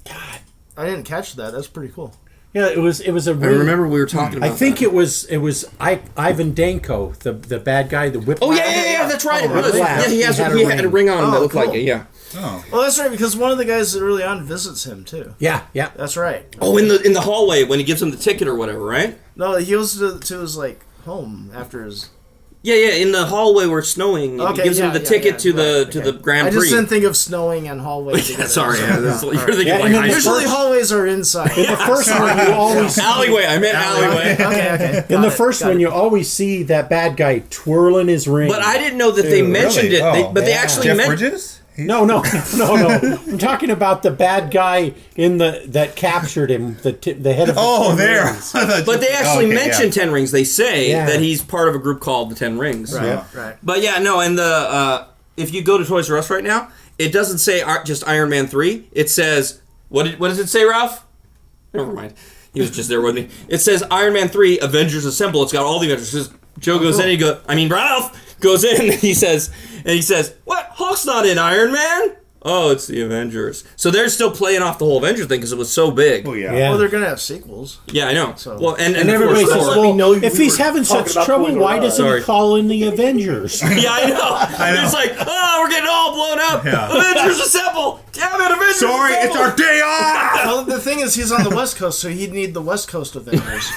God. I didn't catch that. That's pretty cool. Yeah, it was a I ring. remember we were talking about. I think that. it was Ivan Danko, the bad guy, the whip. Oh yeah, that's right. Oh, It was. really? Yeah, he had a ring on him that Oh, looked like cool. it. Yeah. Oh. Well, that's right, because one of the guys early on visits him, too. Yeah, yeah. That's right. Oh, in the hallway when he gives him the ticket or whatever, right? No, he goes to his, like, home after his... Yeah, in the hallway where it's snowing, and he gives him the ticket to the Grand I Prix. just didn't think of snowing and hallway together. Sorry, you're thinking Yeah, like and then high the school. Usually hallways are inside. In the first one, you always alleyway. I meant alleyway. Okay. in the first one you always see that bad guy twirling his ring. But I didn't know that they mentioned really? it. Oh. But they Yeah. actually Jeff mentioned. Bridges? No. I'm talking about the bad guy that captured him, the head of. Oh, the there. Rings. But they actually Okay, mention 10 Rings. They say Yeah. that he's part of a group called the 10 Rings. Right, Yeah. right. But yeah, no, and the if you go to Toys R Us right now, it doesn't say just Iron Man 3. It says what does it say, Ralph? Never mind. He was just there with me. It says Iron Man 3 Avengers Assemble. It's got all the Avengers. Joe goes in, Ralph goes in and he says, "What? Hulk's not in Iron Man?" Oh, it's the Avengers. So they're still playing off the whole Avenger thing because it was so big. Oh, yeah. Yeah. Well, they're going to have sequels. Yeah, I know. So- Well, and Everybody of says, course- well, know you- if we he's were having talking such about trouble, Toys R why Us. doesn't Sorry. he call in the Avengers? Yeah, I know. know. It's like, we're getting all blown up. Yeah. Avengers Assemble. Damn it, Avengers Sorry, Assemble. it's our day off! Well, the thing is, he's on the West Coast, so he'd need the West Coast Avengers.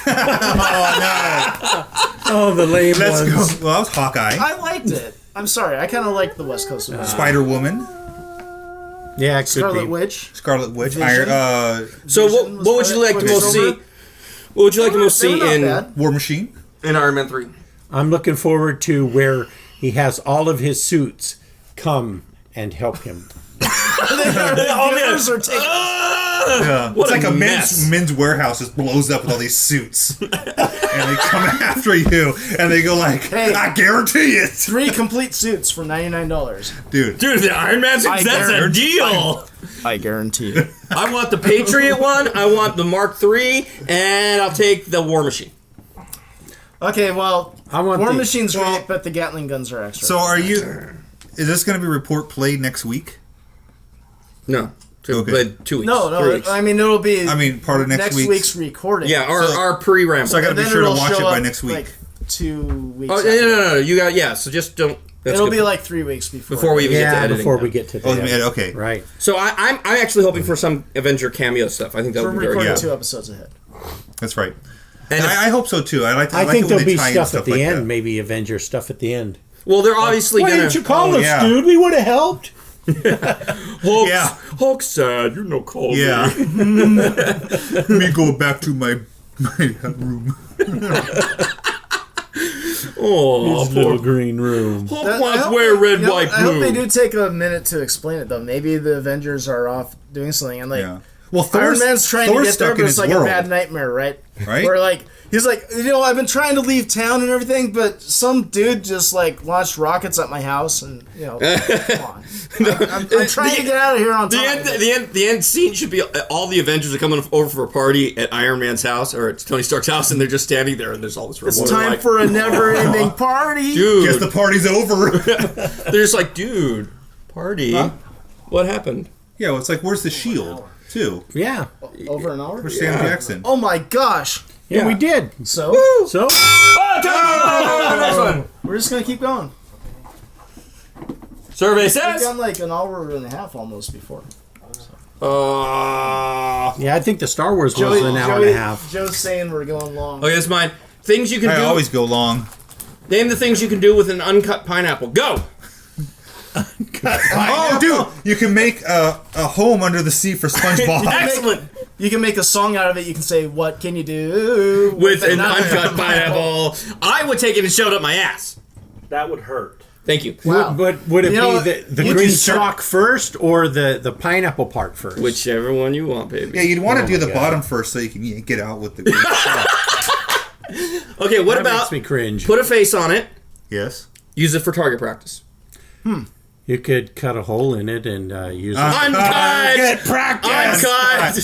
Oh, the lame Let's ones. go. Well, that was Hawkeye. I liked it. I'm sorry. I kind of liked the West Coast Avengers. Spider-Woman. Yeah, it could Scarlet be. Witch. Scarlet Witch. Vision. So Vision what would was you like to most Quicksilver. see? What would you like to most They were see not in bad. War Machine. Iron Man 3? I'm looking forward to where he has all of his suits come and help him. Oh, man. Givers are taking- Yeah. What It's like a a mess. men's warehouse just blows up with all these suits. And they come after you and they go like, Hey. I guarantee it. 3 complete suits for $99. Dude. Dude, the Iron Man suits, I that's a guarantee- deal. I guarantee it. I want the Patriot one, I want the Mark III, and I'll take the War Machine. Okay, well, I want War the- Machine's great, but the Gatling guns are extra. So is this going to be report played next week? No. Okay. But 2 weeks. no, 3 weeks. I mean, it'll be Part of next week's- week's recording. Yeah, So- our pre-ramble. So I got to And then be sure to it'll watch it show by up, next week. Like 2 weeks. Oh, after. no. You got, so just don't. That's It'll good. be like 3 weeks before. Before we even get to Yeah, editing. before now. we get to Oh, that. man, okay. Right. So I'm actually hoping for some Avenger cameo stuff. I think that We're would be very recording good. 2 episodes ahead. That's right. And I hope so too. I like I it think when there'll they be tie in stuff at the like end, that. maybe Avenger stuff at the end. well, they're obviously Why gonna. didn't you call us, yeah. dude? We would have helped. Hulk's, Yeah. Hulk's sad. You know, call Yeah. me. Let me go back to my room. Oh, His little green room. Hulk I wants hope wear they- red, you know, white, I hope they blue. do take a minute to explain it, though. Maybe the Avengers are off doing something, and like Yeah. Well, Iron Man's trying to get there, but it's like world. a bad nightmare, right? Right? Where like he's like, I've been trying to leave town and everything, but some dude just like launched rockets at my house, and come on. I'm trying to get out of here on time. The end scene should be all the Avengers are coming over for a party at Iron Man's house or at Tony Stark's house, and they're just standing there, and there's all this. It's time for a never-ending party, dude. Guess the party's over. They're just like, dude, party. Huh? What happened? Yeah, well, it's like, where's the shield, too? Yeah. Over an hour. Where's Sam Jackson? Oh my gosh! Yeah, we did. So Next one. we're just gonna keep going. Survey We've says. done like an hour and a half almost before. Yeah, I think the Star Wars was an hour and a half. Joe's saying we're going long. Okay, that's mine. Things you can do. I always go long. Name the things you can do with an uncut pineapple. Go. Oh, dude, you can make a home under the sea for SpongeBob. Excellent. You can make a song out of it. You can say, "What can you do With an uncut pineapple?" I would take it and shove it up my ass. That would hurt. Thank you. Wow. But would it You know, be the you green just- stalk first or the pineapple part first? Whichever one you want, baby. Yeah, you'd want to do the God. bottom first so you can get out with the green stuff. Okay, what That about makes me cringe. put a face on it, Yes. use it for target practice. You could cut a hole in it and use it. Uncut! Get practice! Uncut!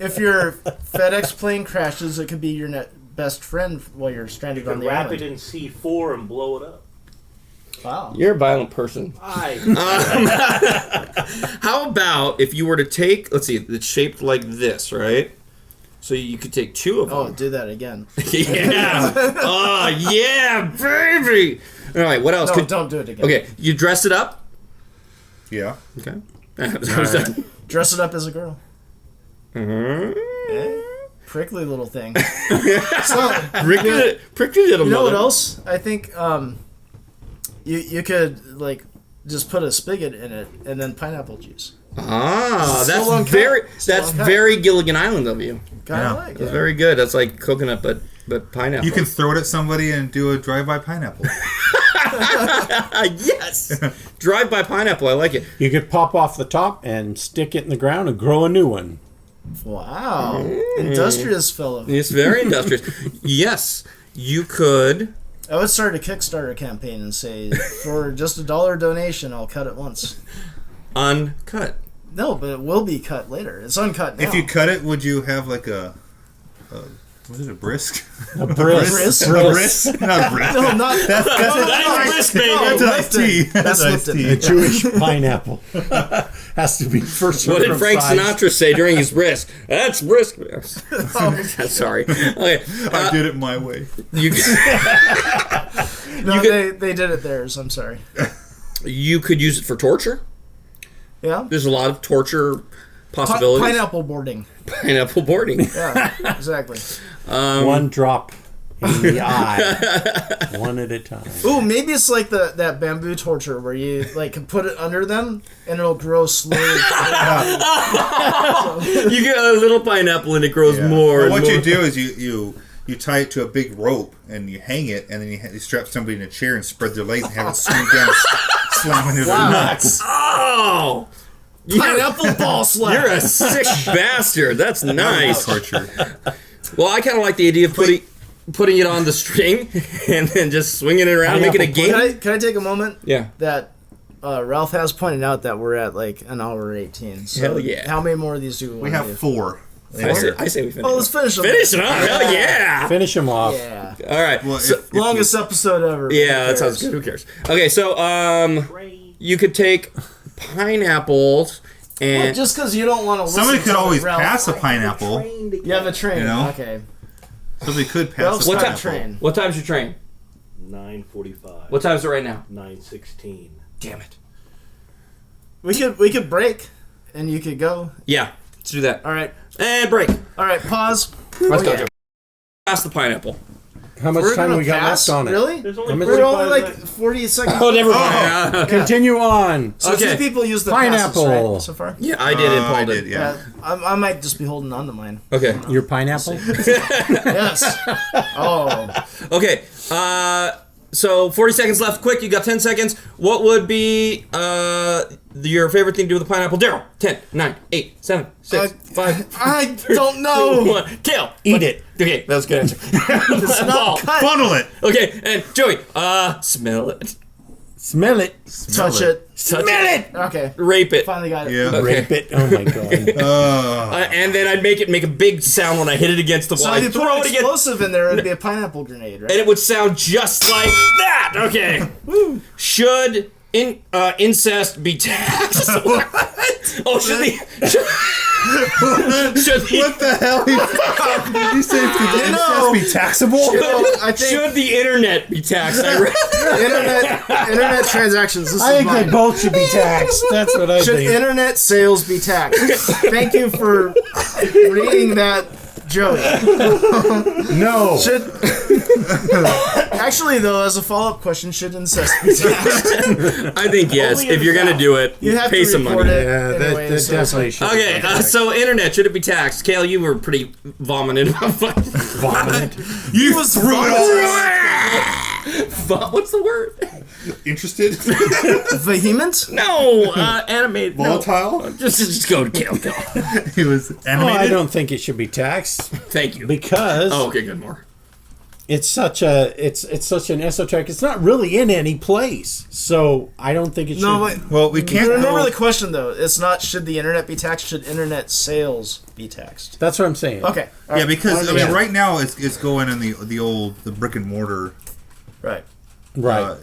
If your FedEx plane crashes, it could be your best friend while you're stranded You on can the wrap island. it in C4 and blow it up. Wow. You're a violent person. How about if you were to take, let's see, it's shaped like this, right? So you could take two of them. Oh, do that again. Yeah. Oh, yeah, baby. All right, what else? No, don't do it again. Okay, you dress it up. Yeah. Okay. Dress it up as a girl. Mhm. Prickly little thing. So, Prickly little you know what mother. else? I think you could like just put a spigot in it and then pineapple juice. Ah, Still uncut. that's uncut. very Gilligan Island of you. Kind Yeah. of like That's it. very good. That's like coconut, but pineapple. You can throw it at somebody and do a drive-by pineapple. Yes. Drive by pineapple. I like it. You could pop off the top and stick it in the ground and grow a new one. Wow. Industrious fellow. It's very industrious. Yes, you could. I would start a Kickstarter campaign and say, for just $1 donation, I'll cut it once. Uncut. No, but it will be cut later. It's uncut now. If you cut it, would you have like a was it a brisk? A brisk. Brisk? A brisk? Not a brisk. No, not That's a risk, baby. That's an iced tea. That's iced Lipton. A Jewish pineapple has to be first. What did Frank circumcised. Sinatra say during his brisk? That's brisk. Sorry. Okay. I did it my way. You No, could- they did it theirs. I'm sorry. you could use it for torture. Yeah? There's a lot of torture possibilities. Pineapple boarding. Pineapple boarding. Yeah, exactly. One drop in the eye, one at a time. Ooh, maybe it's like that bamboo torture where you like can put it under them and it'll grow slowly. You get a little pineapple and it grows more. Well, and what more. you do is you tie it to a big rope and you hang it, and then you strap somebody in a chair and spread their legs and have it swing down, slam into their nuts. Oh! Pineapple ball slap. You're a sick bastard. That's nice. Torture. Well, I kind of like the idea of putting it on the string and then just swinging it around, making a game. Can I take a moment? Yeah. That Ralph has pointed out that we're at like an hour 18. So Hell yeah. How many more of these do we We want have to do? 4. I say we finish. Oh, let's finish them. Finish it up. Hell yeah. Finish him off. Yeah. All right. Well, So- if Longest episode ever. yeah, Who that sounds cares? good. Who cares? Okay, so you could take pineapples Well, and just because you don't want to listen somebody to could always Ralph, pass a pineapple. You have a train. You know? Okay. Somebody could Ralph's pass a got a pineapple. train. what time's your train? 9:45. What time is it right now? 9:16. Damn it. We could break, and you could go. Yeah, let's do that. All right. And break. All right. Pause. Let's Okay. go. Pass the pineapple. How much We're time gonna we got pass? left on it? Really? There's How only much- We're 45 only like minutes. 40 seconds. Oh, never mind. Continue on. So Okay. 2 people use the Pineapple. passes, right, so far. Yeah, I did. And Paul I did. did, yeah. I might just be holding on to mine. Okay. Your pineapple? Yes. Oh. Okay. So 40 seconds left. Quick, you got 10 seconds. What would be your favorite thing to do with a pineapple? Daryl, 10, 9, 8, 7, 6, 5. I don't know. 2, 1. Kale. Eat it. Okay, that was a good answer. It's not cut. Funnel it. Okay, and Joey, smell it. Smell it. Touch it. Smell it. Okay. Rape it. Finally got it. Yeah. Okay. Rape it. Oh my god. And then I'd make a big sound when I hit it against the wall. So if I'd you throw throw it an against, explosive in there, it'd be a pineapple grenade, right? and it would sound just like that. Okay. Should incest be taxed? Oh, should What the hell? Did you say incest be taxable? I think should the internet be taxed? internet transactions. This I is think they mine. both should be taxed. That's what I Should think. internet sales be taxed? Thank you for reading that, Joey. No. Should actually, though, as a follow-up question, should incest be taxed? I think yes. Only If you're gonna do it, You have pay to some report money. it. Yeah, anyway, that so definitely should. Okay, so internet, should it be taxed? Kale, you were pretty vomiting. Vomit. You threw it all. What's the word? Interested? Vehement? No, animated. Volatile? No. Just go to Kale. He was Oh, animated. I don't think it should be taxed Thank you. because Oh, okay, good more. it's such an esoteric. It's not really in any place, so I don't think it should. No, wait. Well, we can't. Remember the question, though. It's not should the internet be taxed, should internet sales be taxed? That's what I'm saying. Okay. all Yeah, right. because I Yeah. mean, right now it's going in the brick and mortar, Right. Right.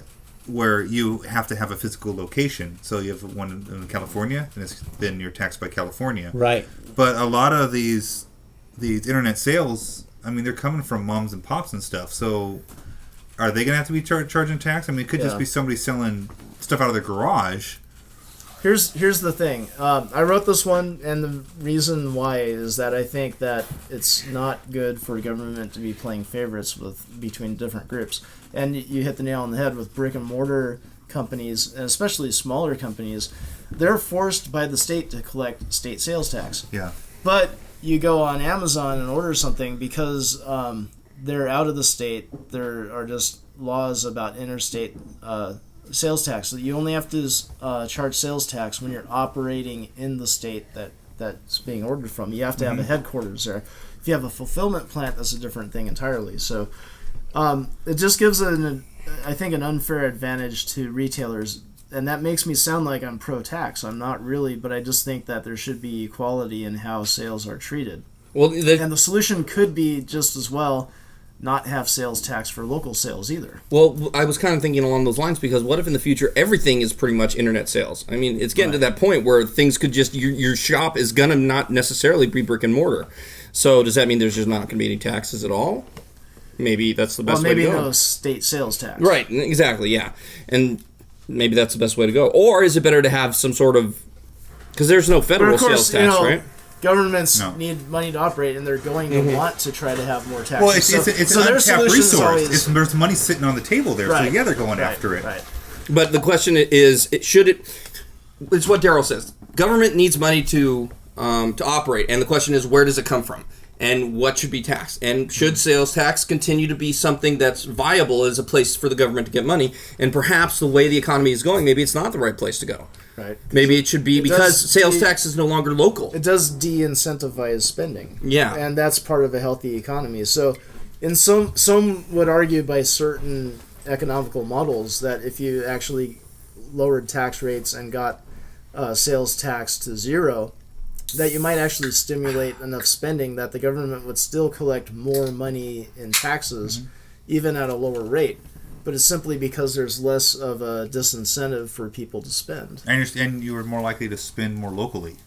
where you have to have a physical location. So you have one in California, and then you're taxed by California. Right. But a lot of these internet sales, I mean, they're coming from moms and pops and stuff. So are they going to have to be charging tax? I mean, it could just Yeah. be somebody selling stuff out of their garage. Here's the thing. I wrote this one, and the reason why is that I think that it's not good for government to be playing favorites between different groups. And you hit the nail on the head with brick and mortar companies, and especially smaller companies. They're forced by the state to collect state sales tax. Yeah. But you go on Amazon and order something because they're out of the state. There are just laws about interstate sales tax. So you only have to charge sales tax when you're operating in the state that's being ordered from. You have to have a headquarters there. If you have a fulfillment plant, that's a different thing entirely. So it just gives I think an unfair advantage to retailers. And that makes me sound like I'm pro-tax. I'm not really, but I just think that there should be equality in how sales are treated. Well, And the solution could be just as well not have sales tax for local sales either. Well, I was kind of thinking along those lines because what if in the future everything is pretty much internet sales? I mean, it's getting to that point where things could just your shop is gonna not necessarily be brick and mortar. So does that mean there's just not gonna be any taxes at all? Maybe that's the best way to Maybe go. no state sales tax. Right, exactly, yeah, and maybe that's the best way to go. Or is it better to have some sort of because there's no But federal of course, sales tax, right? governments No. need money to operate, and they're going to want to try to have more taxes. Well, it's so an their untapped solution is resource. always- There's money sitting on the table there, so Right. yeah, they're going Right, after it. Right. But the question is, should it? It's what Daryl says. Government needs money to operate, and the question is, where does it come from, and what should be taxed, and should sales tax continue to be something that's viable as a place for the government to get money? And perhaps the way the economy is going, maybe it's not the right place to go. Right. Maybe it should be because does sales tax is no longer local. It does de-incentivize spending. Yeah. And that's part of a healthy economy. So, in some would argue by certain economical models that if you actually lowered tax rates and got sales tax to zero, that you might actually stimulate enough spending that the government would still collect more money in taxes, even at a lower rate. But it's simply because there's less of a disincentive for people to spend. And you were more likely to spend more locally.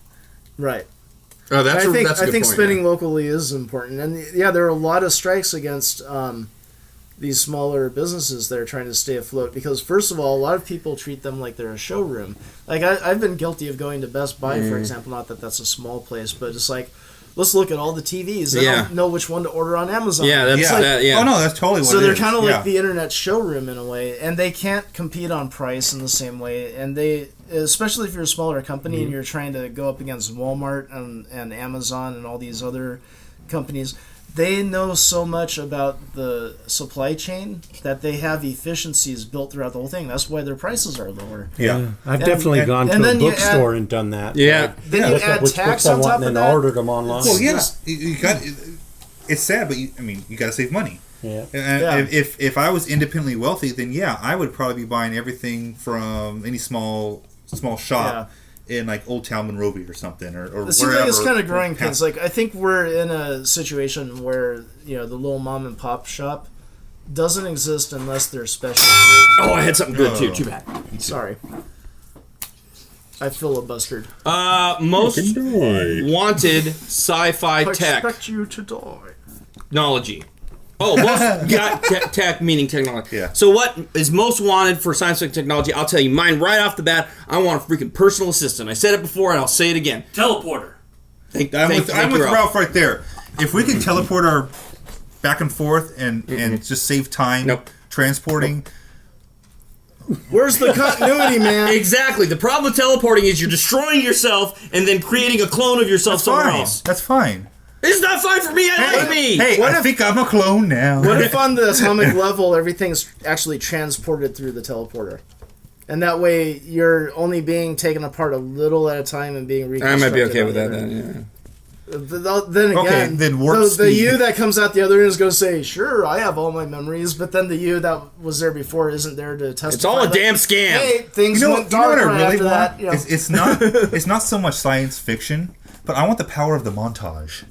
Right. Oh, that's I think that's a good point, spending yeah. locally is important, and yeah, there are a lot of strikes against these smaller businesses that are trying to stay afloat. Because first of all, a lot of people treat them like they're a showroom. Like I've been guilty of going to Best Buy, for example. Not that that's a small place, but it's like, let's look at all the TVs. They don't know which one to order on Amazon. Yeah, that's Yeah. Oh no, that's totally what So it they're is. kind of Yeah. like the internet showroom in a way, and they can't compete on price in the same way. And they, especially if you're a smaller company and you're trying to go up against Walmart and Amazon and all these other companies, they know so much about the supply chain that they have efficiencies built throughout the whole thing. That's why their prices are lower. Yeah, I've definitely gone to a bookstore and done that. Yeah. Then you add tax on top of and that. ordered them online. Well, yes, you got. It's sad, but you got to save money. Yeah. If I was independently wealthy, then yeah, I would probably be buying everything from any small shop in like Old Town Monrovia or something, or it seems wherever. like it's kind of growing pains. Like I think we're in a situation where the little mom and pop shop doesn't exist unless they're special. Oh, I had something good too. Too bad. Sorry. I filibustered. Most wanted sci-fi I tech expect you to die. technology. Oh, most tech meaning technology. Yeah. So what is most wanted for science fiction technology? I'll tell you mine right off the bat. I want a freaking personal assistant. I said it before and I'll say it again. Teleporter. I'm with Ralph right there. If we can teleport our back and forth and just save time transporting. Where's the continuity, man? Exactly. The problem with teleporting is you're destroying yourself and then creating a clone of yourself somewhere else. That's fine. It's not fine for me. I like me. Hey, I think I'm a clone now. What if on the atomic level everything's actually transported through the teleporter? And that way you're only being taken apart a little at a time and being reconstructed. I might be okay with that then, yeah. Then again, okay, then warp the you that comes out the other end is going to say, sure, I have all my memories, but then the you that was there before isn't there to testify. It's all a damn scam. Hey, things went dark right after that. It's not so much science fiction, but I want the power of the montage.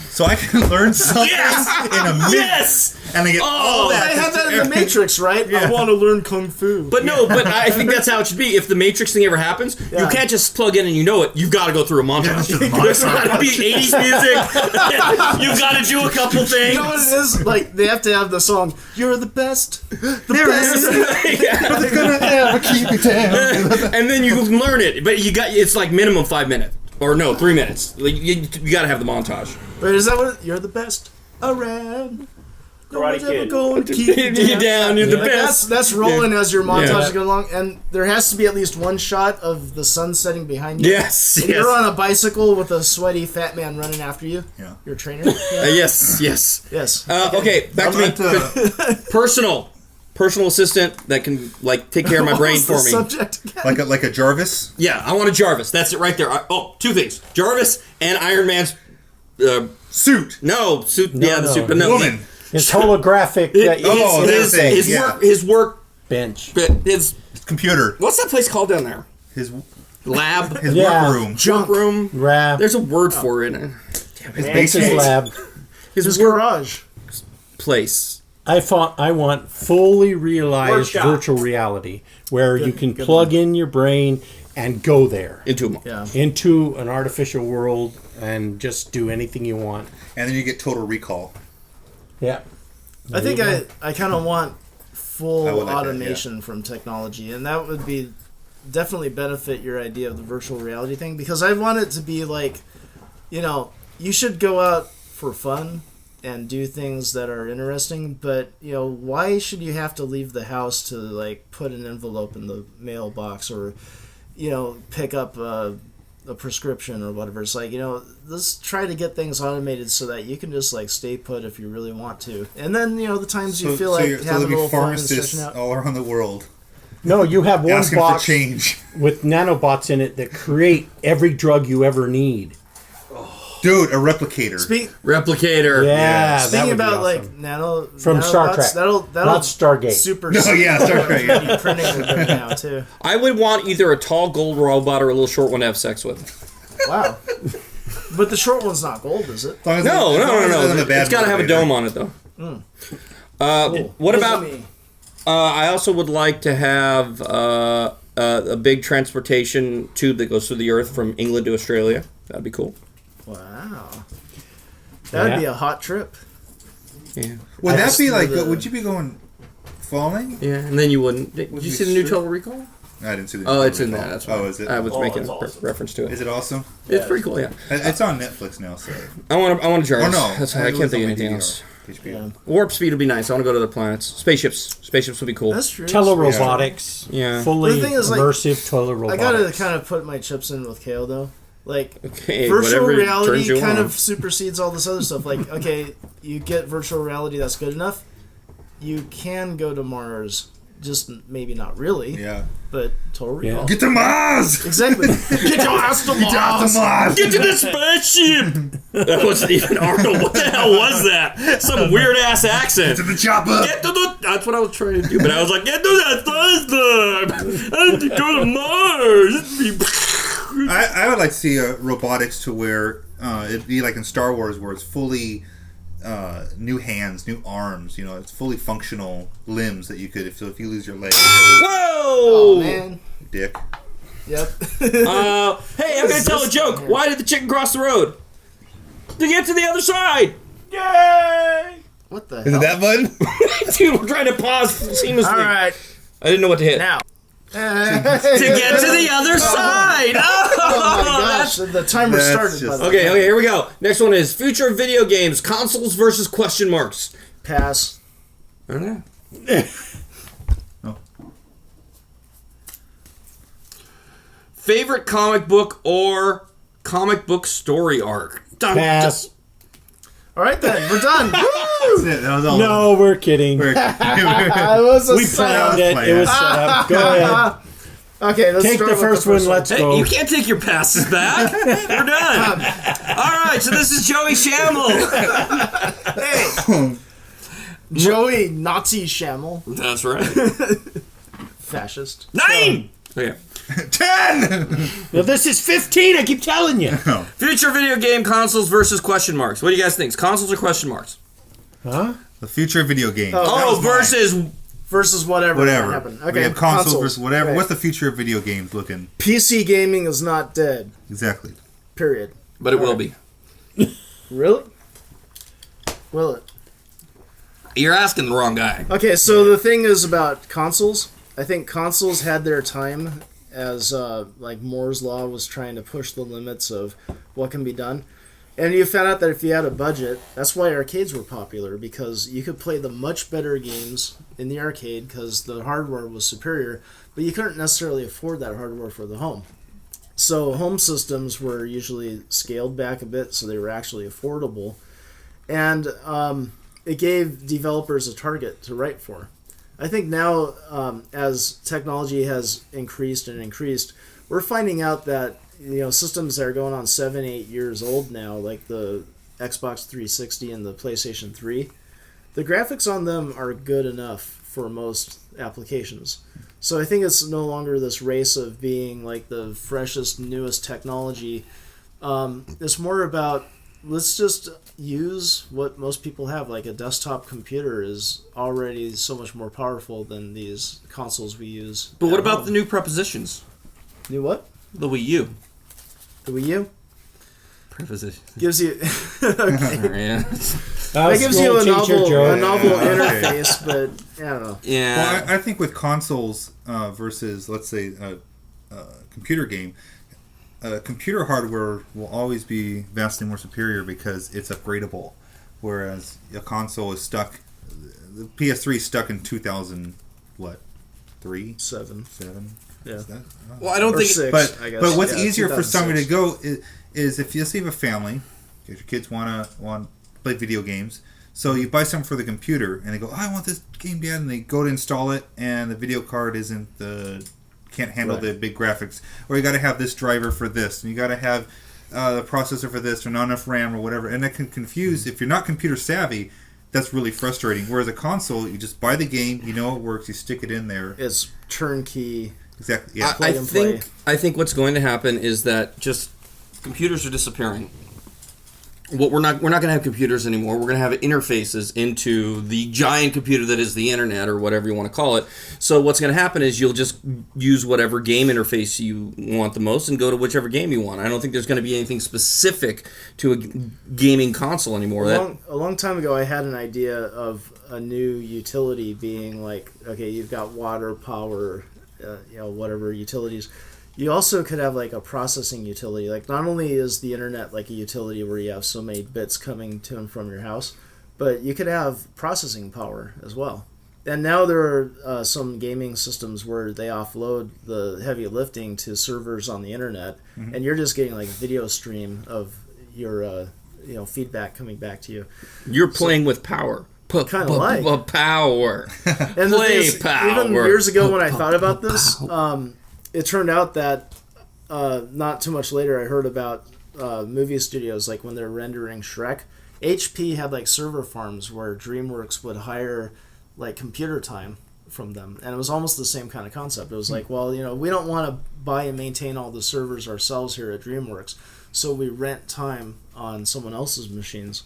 So I can learn something in a minute. Yes! And I get all that. They have that in the Matrix, right? Yeah. I want to learn Kung Fu. But no, but I think that's how it should be. If the Matrix thing ever happens, you can't just plug in and you know it. You've got to go through a montage. There's got to be 80s music. You've got to do a couple things. You know what it is? Like, they have to have the song, "You're the best. The best. Nothing's gonna ever keep me down. And then you can learn it. But it's like minimum 5 minutes. Or no, 3 minutes. Like, you got to have the montage. Wait, is that what you're the best around? No Karate one's ever Kid. going to keep You down, you're the Like, best. that's rolling as your montage Yeah. is going along, and there has to be at least one shot of the sun setting behind you. Yes, And yes. you're on a bicycle with a sweaty fat man running after you. Yeah. Your trainer. Yes. Yes. Okay, back to me. Personal assistant that can take care of my brain What's for the me. subject again? Like a Jarvis. Yeah, I want a Jarvis. That's it right there. Two things: Jarvis and Iron Man's Suit. No suit. Yeah, the suit. But no, Woman. It's holographic. His work bench. His Computer. what's that place called down there? His Lab. work room. Junk room. Rab. There's a word for it. His His basement. lab. His garage. Place. I want fully realized Workshop. virtual reality where you can plug in your brain and go there Into into an artificial world and just do anything you want. And then you get Total Recall. Yeah. I think I kind of want full I would like that, automation from technology, and that would be definitely benefit your idea of the virtual reality thing, because I want it to be like, you should go out for fun and do things that are interesting, but why should you have to leave the house to put an envelope in the mailbox or pick up a prescription or whatever? It's like, let's try to get things automated so that you can just stay put if you really want to, and then the times you feel like having a little fun and stretching out. All around the world No, you have one asking box for change. with nanobots in it that create every drug you ever need. Dude, a replicator. Replicator. Yeah. that Speaking would be about awesome. nano From Star nanobots, Trek. that'll Not Stargate. super. No, yeah, Star Trek. Yeah. Printing right now too. I would want either a tall gold robot or a little short one to have sex with. Wow. But the short one's not gold, is it? As long as No. it doesn't have a bad It's got to have a motivator. dome on it though. Cool. What about? Me? I also would like to have a big transportation tube that goes through the Earth from England to Australia. That'd be cool. Wow. That'd be a hot trip. Yeah. Would that be like? the- Would you be going falling? Yeah, and then you wouldn't. Did you you see the new sure? Total Recall? I didn't see the. Oh, it's in recall. there. That's Oh, right. is it? I was making it's a awesome. reference to it. Is it awesome? It's pretty cool. Yeah. It's on Netflix now, so. I want a Jarvis. Oh no, That's I it can't was think of on anything my else. DVR. Yeah. Warp speed would be nice. I want to go to the planets. Spaceships would be cool. That's true. Telerobotics. Yeah. Fully The thing is, immersive telerobotics. I gotta kind of put my chips in with Kale though. Like, Okay, virtual whatever reality turns you kind on. of supersedes all this other stuff. Like, okay, you get virtual reality that's good enough, you can go to Mars. Just maybe not really. Yeah. But total recall. Get to Mars! Exactly. Get your ass to Mars! Get out to Mars! Get to the spaceship! That wasn't even Arnold. What the hell was that? Some weird ass accent. Get to the chopper! Get to the. That's what I was trying to do, but I was like, get to that Thursday! I have to go to Mars! I would like to see robotics to where it'd be like in Star Wars, where it's fully new hands, new arms. You know, it's fully functional limbs that you could. If you lose your leg, Whoa! Oh, man. dick. Yep. Hey, I'm gonna tell a joke. Why did the chicken cross the road? To get to the other side. Yay! What the Is hell? it that button? Dude, we're trying to pause seamlessly. All right. I didn't know what to hit. Now. To get to the other side. Oh my gosh, the timer That's started. just- By the way. Okay, here we go. Next one is future of video games, consoles versus question marks. Pass. I don't know. Oh. Favorite comic book or comic book story arc? Pass. All right then, we're done. That's it. That was all. No, we're kidding. It was a We setup. planned it. It was set up. Go ahead. Okay, let's Take start the with first one. Let's Hey, go. you can't take your passes back. We're done. All right, so this is Joey Shamel. Hey, Joey Nazi Shamel, That's right. fascist. 9! Okay. 10! No, this is 15. I keep telling you. Future video game consoles versus question marks. What do you guys think? Consoles or question marks? Huh? The future of video games. Oh, That was mine. versus whatever. Whatever. Happened. We Okay, have consoles versus whatever. Okay. What's the future of video games looking? PC gaming is not dead. Exactly. Period. But it will be. Really? Will it? You're asking the wrong guy. Okay, so the thing is about consoles. I think consoles had their time as like Moore's law was trying to push the limits of what can be done. And you found out that if you had a budget, that's why arcades were popular, because you could play the much better games in the arcade because the hardware was superior, but you couldn't necessarily afford that hardware for the home. So home systems were usually scaled back a bit so they were actually affordable. And it gave developers a target to write for. I think now, as technology has increased and increased, we're finding out that systems that are going on 7-8 years old now, like the Xbox 360 and the PlayStation 3, the graphics on them are good enough for most applications. So I think it's no longer this race of being like the freshest, newest technology. It's more about let's just use what most people have. Like a desktop computer is already so much more powerful than these consoles we use. But what about home. the new prepositions? New what? The Wii U. The Wii U? Prepositions. Gives you okay. Yeah. That gives you a novel Yeah. interface, but I don't know. Yeah. Well, I think with consoles versus, let's say, a computer game, computer hardware will always be vastly more superior because it's upgradable, whereas a console is stuck. The PS3 is stuck in 2000, what, 3? 7. Yeah. Is that, Well, I don't Or think. 6, I guess. but what's Yeah, easier for somebody to 2006. go is if you have a family, if your kids want to play video games, so you buy something for the computer and they go, oh, I want this game, Dad, and they go to install it and the video card can't handle the big graphics, or you got to have this driver for this, and you got to have the processor for this, or not enough RAM or whatever, and that can confuse. If you're not computer savvy, that's really frustrating. Whereas a console, you just buy the game, you know it works, you stick it in there. It's turnkey. Exactly. Yeah. I think what's going to happen is that just computers are disappearing. We're not going to have computers anymore. We're going to have interfaces into the giant computer that is the internet, or whatever you want to call it. So what's going to happen is you'll just use whatever game interface you want the most and go to whichever game you want. I don't think there's going to be anything specific to a gaming console anymore. A long time ago, I had an idea of a new utility being like, okay, you've got water, power, whatever utilities. You also could have like a processing utility. Like not only is the internet like a utility where you have so many bits coming to and from your house, but you could have processing power as well. And now there are some gaming systems where they offload the heavy lifting to servers on the internet, and you're just getting like a video stream of your feedback coming back to you. You're playing with power. Kind of like power. And Play power. Even years ago when I thought about this, it turned out that not too much later I heard about movie studios, like when they're rendering Shrek. HP had like server farms where DreamWorks would hire like computer time from them, and it was almost the same kind of concept. It was like, well, we don't want to buy and maintain all the servers ourselves here at DreamWorks, so we rent time on someone else's machines.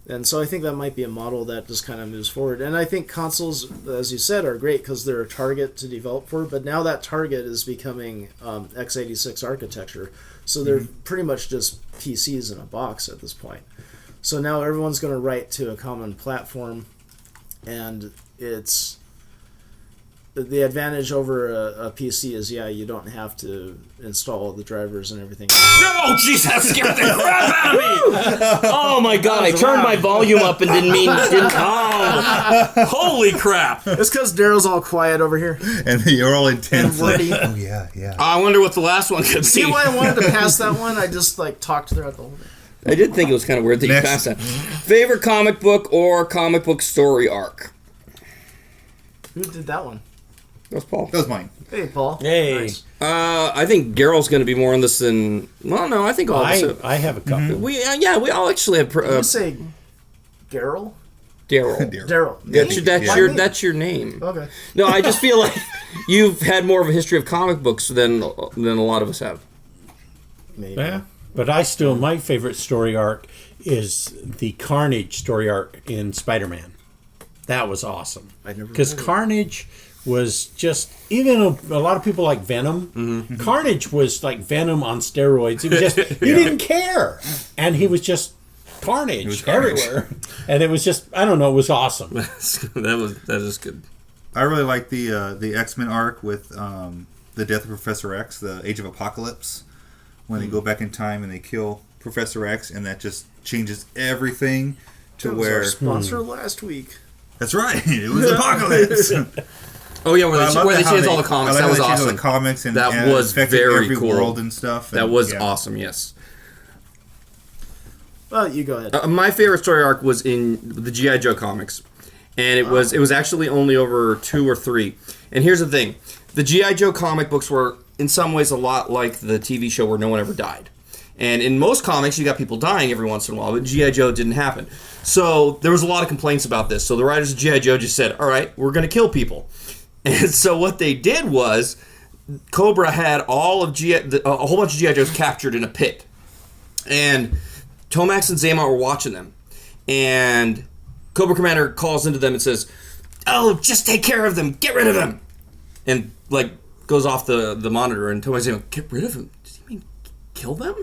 And so I think that might be a model that just kind of moves forward. And I think consoles, as you said, are great because they're a target to develop for, but now that target is becoming x86 architecture, so they're pretty much just PCs in a box at this point. So now everyone's going to write to a common platform, and it's the advantage over a PC is, you don't have to install the drivers and everything. No, jeez, that scared the crap out of me! Oh my god, I turned my volume up and didn't. Oh, holy crap! It's because Daryl's all quiet over here. And you're all intense. And wordy. Oh, yeah. I wonder what the last one could be. See why I wanted to pass that one? I just talked throughout the whole thing. I did think it was kind of weird that you passed that. Favorite comic book or comic book story arc? Who did that one? That was Paul. That was mine. Hey, Paul. Hey. Nice. I think Garrel's going to be more on this than... Well, no, I think all of us... I have a couple. We all actually have... Did you say Daryl? Daryl. Daryl. That's your name. Okay. No, I just feel like you've had more of a history of comic books than a lot of us have. Maybe. Yeah. But my favorite story arc is the Carnage story arc in Spider-Man. That was awesome. Because Carnage was just, even a lot of people like Venom, Carnage was like Venom on steroids. He was just, you didn't care. And he was just Carnage everywhere. And it was just, I don't know, it was awesome. That is good. I really like the X-Men arc with the death of Professor X, the Age of Apocalypse, when they go back in time and they kill Professor X, and that just changes everything to that where... was our sponsor last week. That's right. It was Apocalypse. Oh yeah, where they changed all the comics. That was awesome. The comics and that was very every cool. World and stuff. That was awesome. Yes. Well, you go ahead. My favorite story arc was in the G.I. Joe comics, and it was actually only over 2 or 3. And here's the thing: the G.I. Joe comic books were in some ways a lot like the TV show where no one ever died. And in most comics, you got people dying every once in a while, but G.I. Joe didn't happen. So there was a lot of complaints about this. So the writers of G.I. Joe just said, all right, we're going to kill people. And so what they did was Cobra had a whole bunch of G.I. Joes captured in a pit. And Tomax and Zaymot were watching them. And Cobra calls into them and says, oh, just take care of them. Get rid of them. And, goes off the monitor. And Tomax and Zaymot, get rid of them? Does he mean kill them?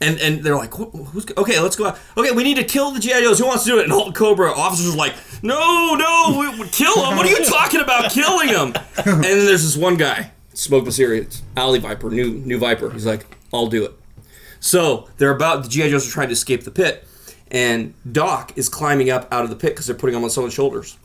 And they're like, who's... Okay, let's go out. Okay, we need to kill the G.I. Joes. Who wants to do it? And all the Cobra officers are like, no, kill them. What are you talking about, killing them? And then there's this one guy, Smoke the Serious, Alley Viper, new Viper. He's like, I'll do it. So the G.I. Joes are trying to escape the pit, and Doc is climbing up out of the pit because they're putting him on someone's shoulders.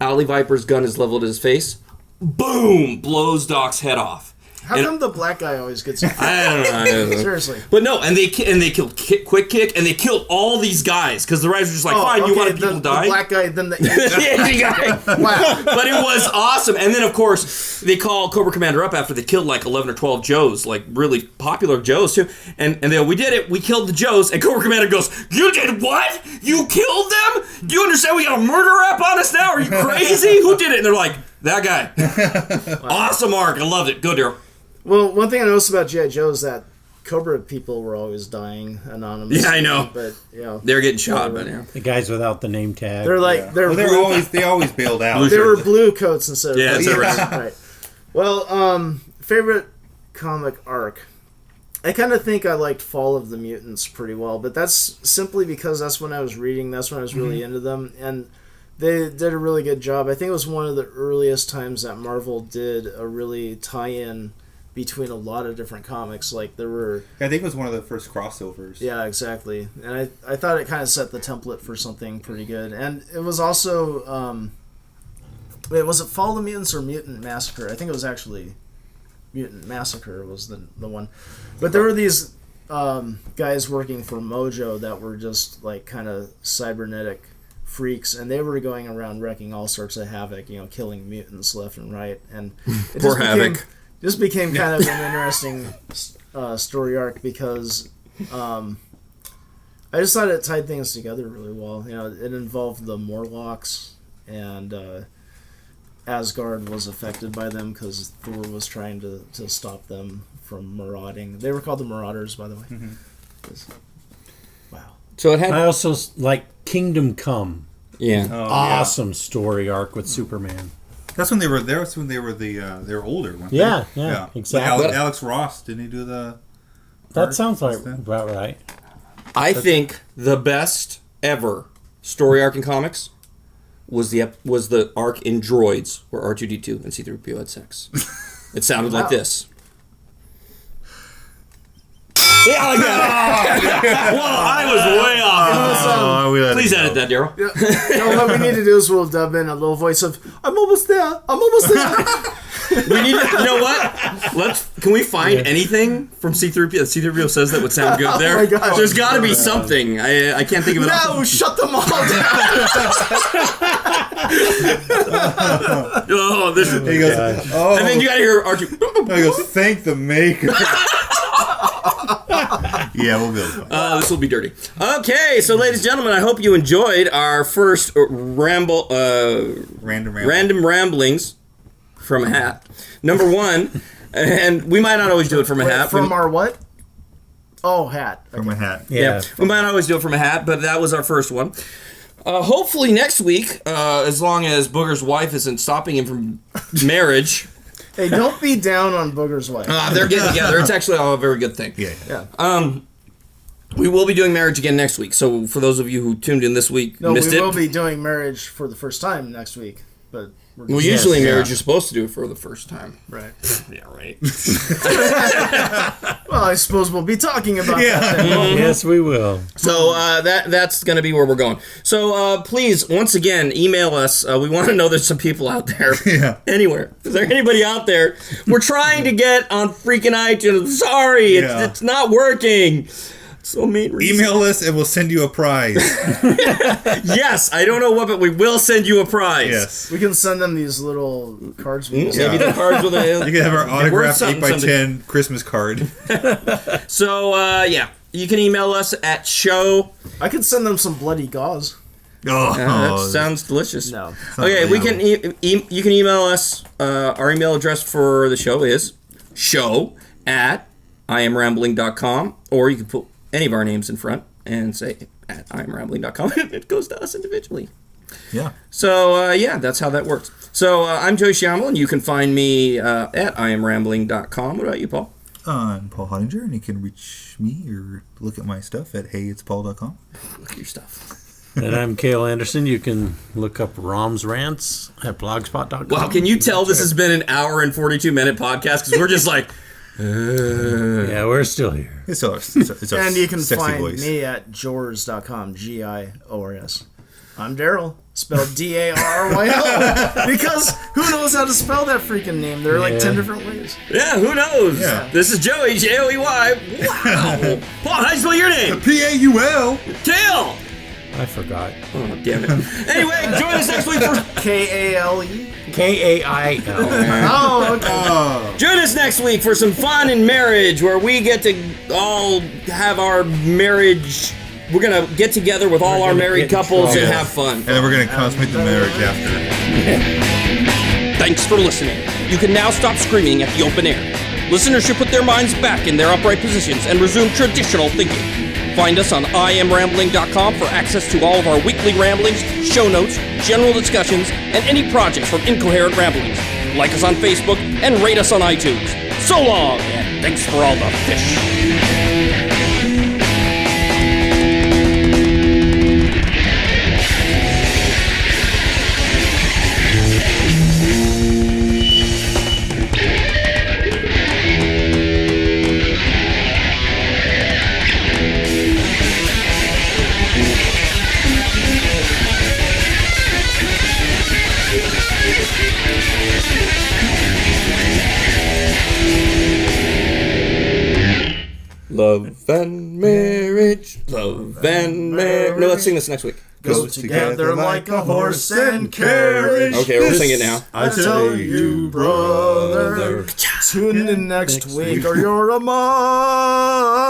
Alley Viper's gun is leveled at his face. Boom! Blows Doc's head off. How come the black guy always gets... I don't know. Seriously. But no, and they killed Quick Kick, and they killed all these guys, because the writers were just like, fine, you wanted people to die? The black guy, then the... Asian guy. Wow. But it was awesome. And then, of course, they call Cobra Commander up after they killed 11 or 12 Joes, really popular Joes, too. And they go, we did it. We killed the Joes. And Cobra Commander goes, you did what? You killed them? Do you understand we got a murder rap on us now? Are you crazy? Who did it? And they're like, that guy. Wow. Awesome arc. I loved it. Go, Daryl. Well, one thing I noticed about G.I. Joe is that Cobra people were always dying anonymously. Yeah, I know. But they're getting shot by now. The guys without the name tag. They're they always bailed out. They were blue coats instead of blue. Yeah, right. Well, favorite comic arc. I kind of think I liked Fall of the Mutants pretty well, but that's simply because that's when I was reading. That's when I was really into them, and they did a really good job. I think it was one of the earliest times that Marvel did a really tie-in between a lot of different comics. I think it was one of the first crossovers. Yeah, exactly. And I thought it kind of set the template for something pretty good. And it was also Wait, was it Fall of the Mutants or Mutant Massacre? I think it was actually Mutant Massacre was the one. But there were these guys working for Mojo that were just like kind of cybernetic freaks, and they were going around wrecking all sorts of havoc, killing mutants left and right, and it just became kind of an interesting story arc because I just thought it tied things together really well. It involved the Morlocks, and Asgard was affected by them because Thor was trying to stop them from marauding. They were called the Marauders, by the way. Wow. So it had. I also like Kingdom Come. Yeah. Awesome story arc with Superman. That's when they were there. That's when they were they were older. Weren't they? Yeah, exactly. Alex Ross, didn't he do the? That sounds like about right. I think the best ever story arc in comics was the arc in Droids where R2-D2 and C-3PO had sex. It sounded like this. Yeah, I got it. Whoa, I was way off. Please edit that, Daryl. What we need to do is we'll dub in a little voice of "I'm almost there. I'm almost there." We need to. You know what? Can we find anything from C-3PO? C-3PO says that would sound good there. Oh my gosh. There's got to be something. I can't think of it. No, shut them all down. Oh, this. He goes, And then you got to hear R2. He goes, thank the maker. Yeah, we'll go. This will be dirty. Okay, so ladies and gentlemen, I hope you enjoyed our first random ramblings from a hat. Number one, and we might not always do it from a hat. From our what? Oh, hat. From a hat. Yeah, we might not always do it from a hat, but that was our first one. Hopefully next week, as long as Booger's wife isn't stopping him from marriage. Hey, don't be down on Booger's wife. They're getting together. It's actually a very good thing. Yeah. We will be doing marriage again next week. So for those of you who tuned in this week, missed it. No, we will be doing marriage for the first time next week. But usually marriage you're supposed to do it for the first time. Right. Yeah, right. Well, I suppose we'll be talking about that then. Yes, we will. So that's going to be where we're going. So please, once again, email us. We want to know there's some people out there. Yeah. Anywhere. Is there anybody out there? We're trying to get on freaking iTunes. Sorry, it's not working. So mean. Email us and we'll send you a prize. Yes, I don't know what, but we will send you a prize. Yes. We can send them these little cards. Maybe the cards with a... You can have our autographed 8x10 Christmas card. So, you can email us at show... I could send them some bloody gauze. that sounds delicious. No. Okay, we can you can email us. Our email address for the show is show@IamRambling.com, or you can put any of our names in front and say at IamRambling.com. It goes to us individually. Yeah. So, that's how that works. So, I'm Joey Schiammel, and you can find me at IamRambling.com. What about you, Paul? I'm Paul Hottinger, and you can reach me or look at my stuff at heyitspaul.com. Look at your stuff. And I'm Cale Anderson. You can look up Rom's Rants at blogspot.com. Wow, can you tell this has been an hour and 42-minute podcast? Because we're just like... Yeah, we're still here. It's our And you can sexy find voice. me at jors.com, Giors. I'm Daryl, spelled Darryl, because who knows how to spell that freaking name? There are like 10 different ways. Yeah, who knows? Yeah. This is Joey, Joey. Wow. Paul, how do you spell your name? Paul. Tail. I forgot. Oh, damn it. Anyway, join us next week for... Kale. Kail. Oh, okay. Join us next week for some fun in marriage, where we get to all have our marriage... We're going to get together with all our married couples and have fun. And then we're going to consummate the marriage after. Thanks for listening. You can now stop screaming at the open air. Listeners should put their minds back in their upright positions and resume traditional thinking. Find us on IamRambling.com for access to all of our weekly ramblings, show notes, general discussions, and any projects from Incoherent Ramblings. Like us on Facebook and rate us on iTunes. So long, and thanks for all the fish. Love and marriage. Love and marriage. No, let's sing this next week. Go together like a horse and carriage. Okay, we'll sing it now. I tell you, brother. Tune in next week or you're a mother.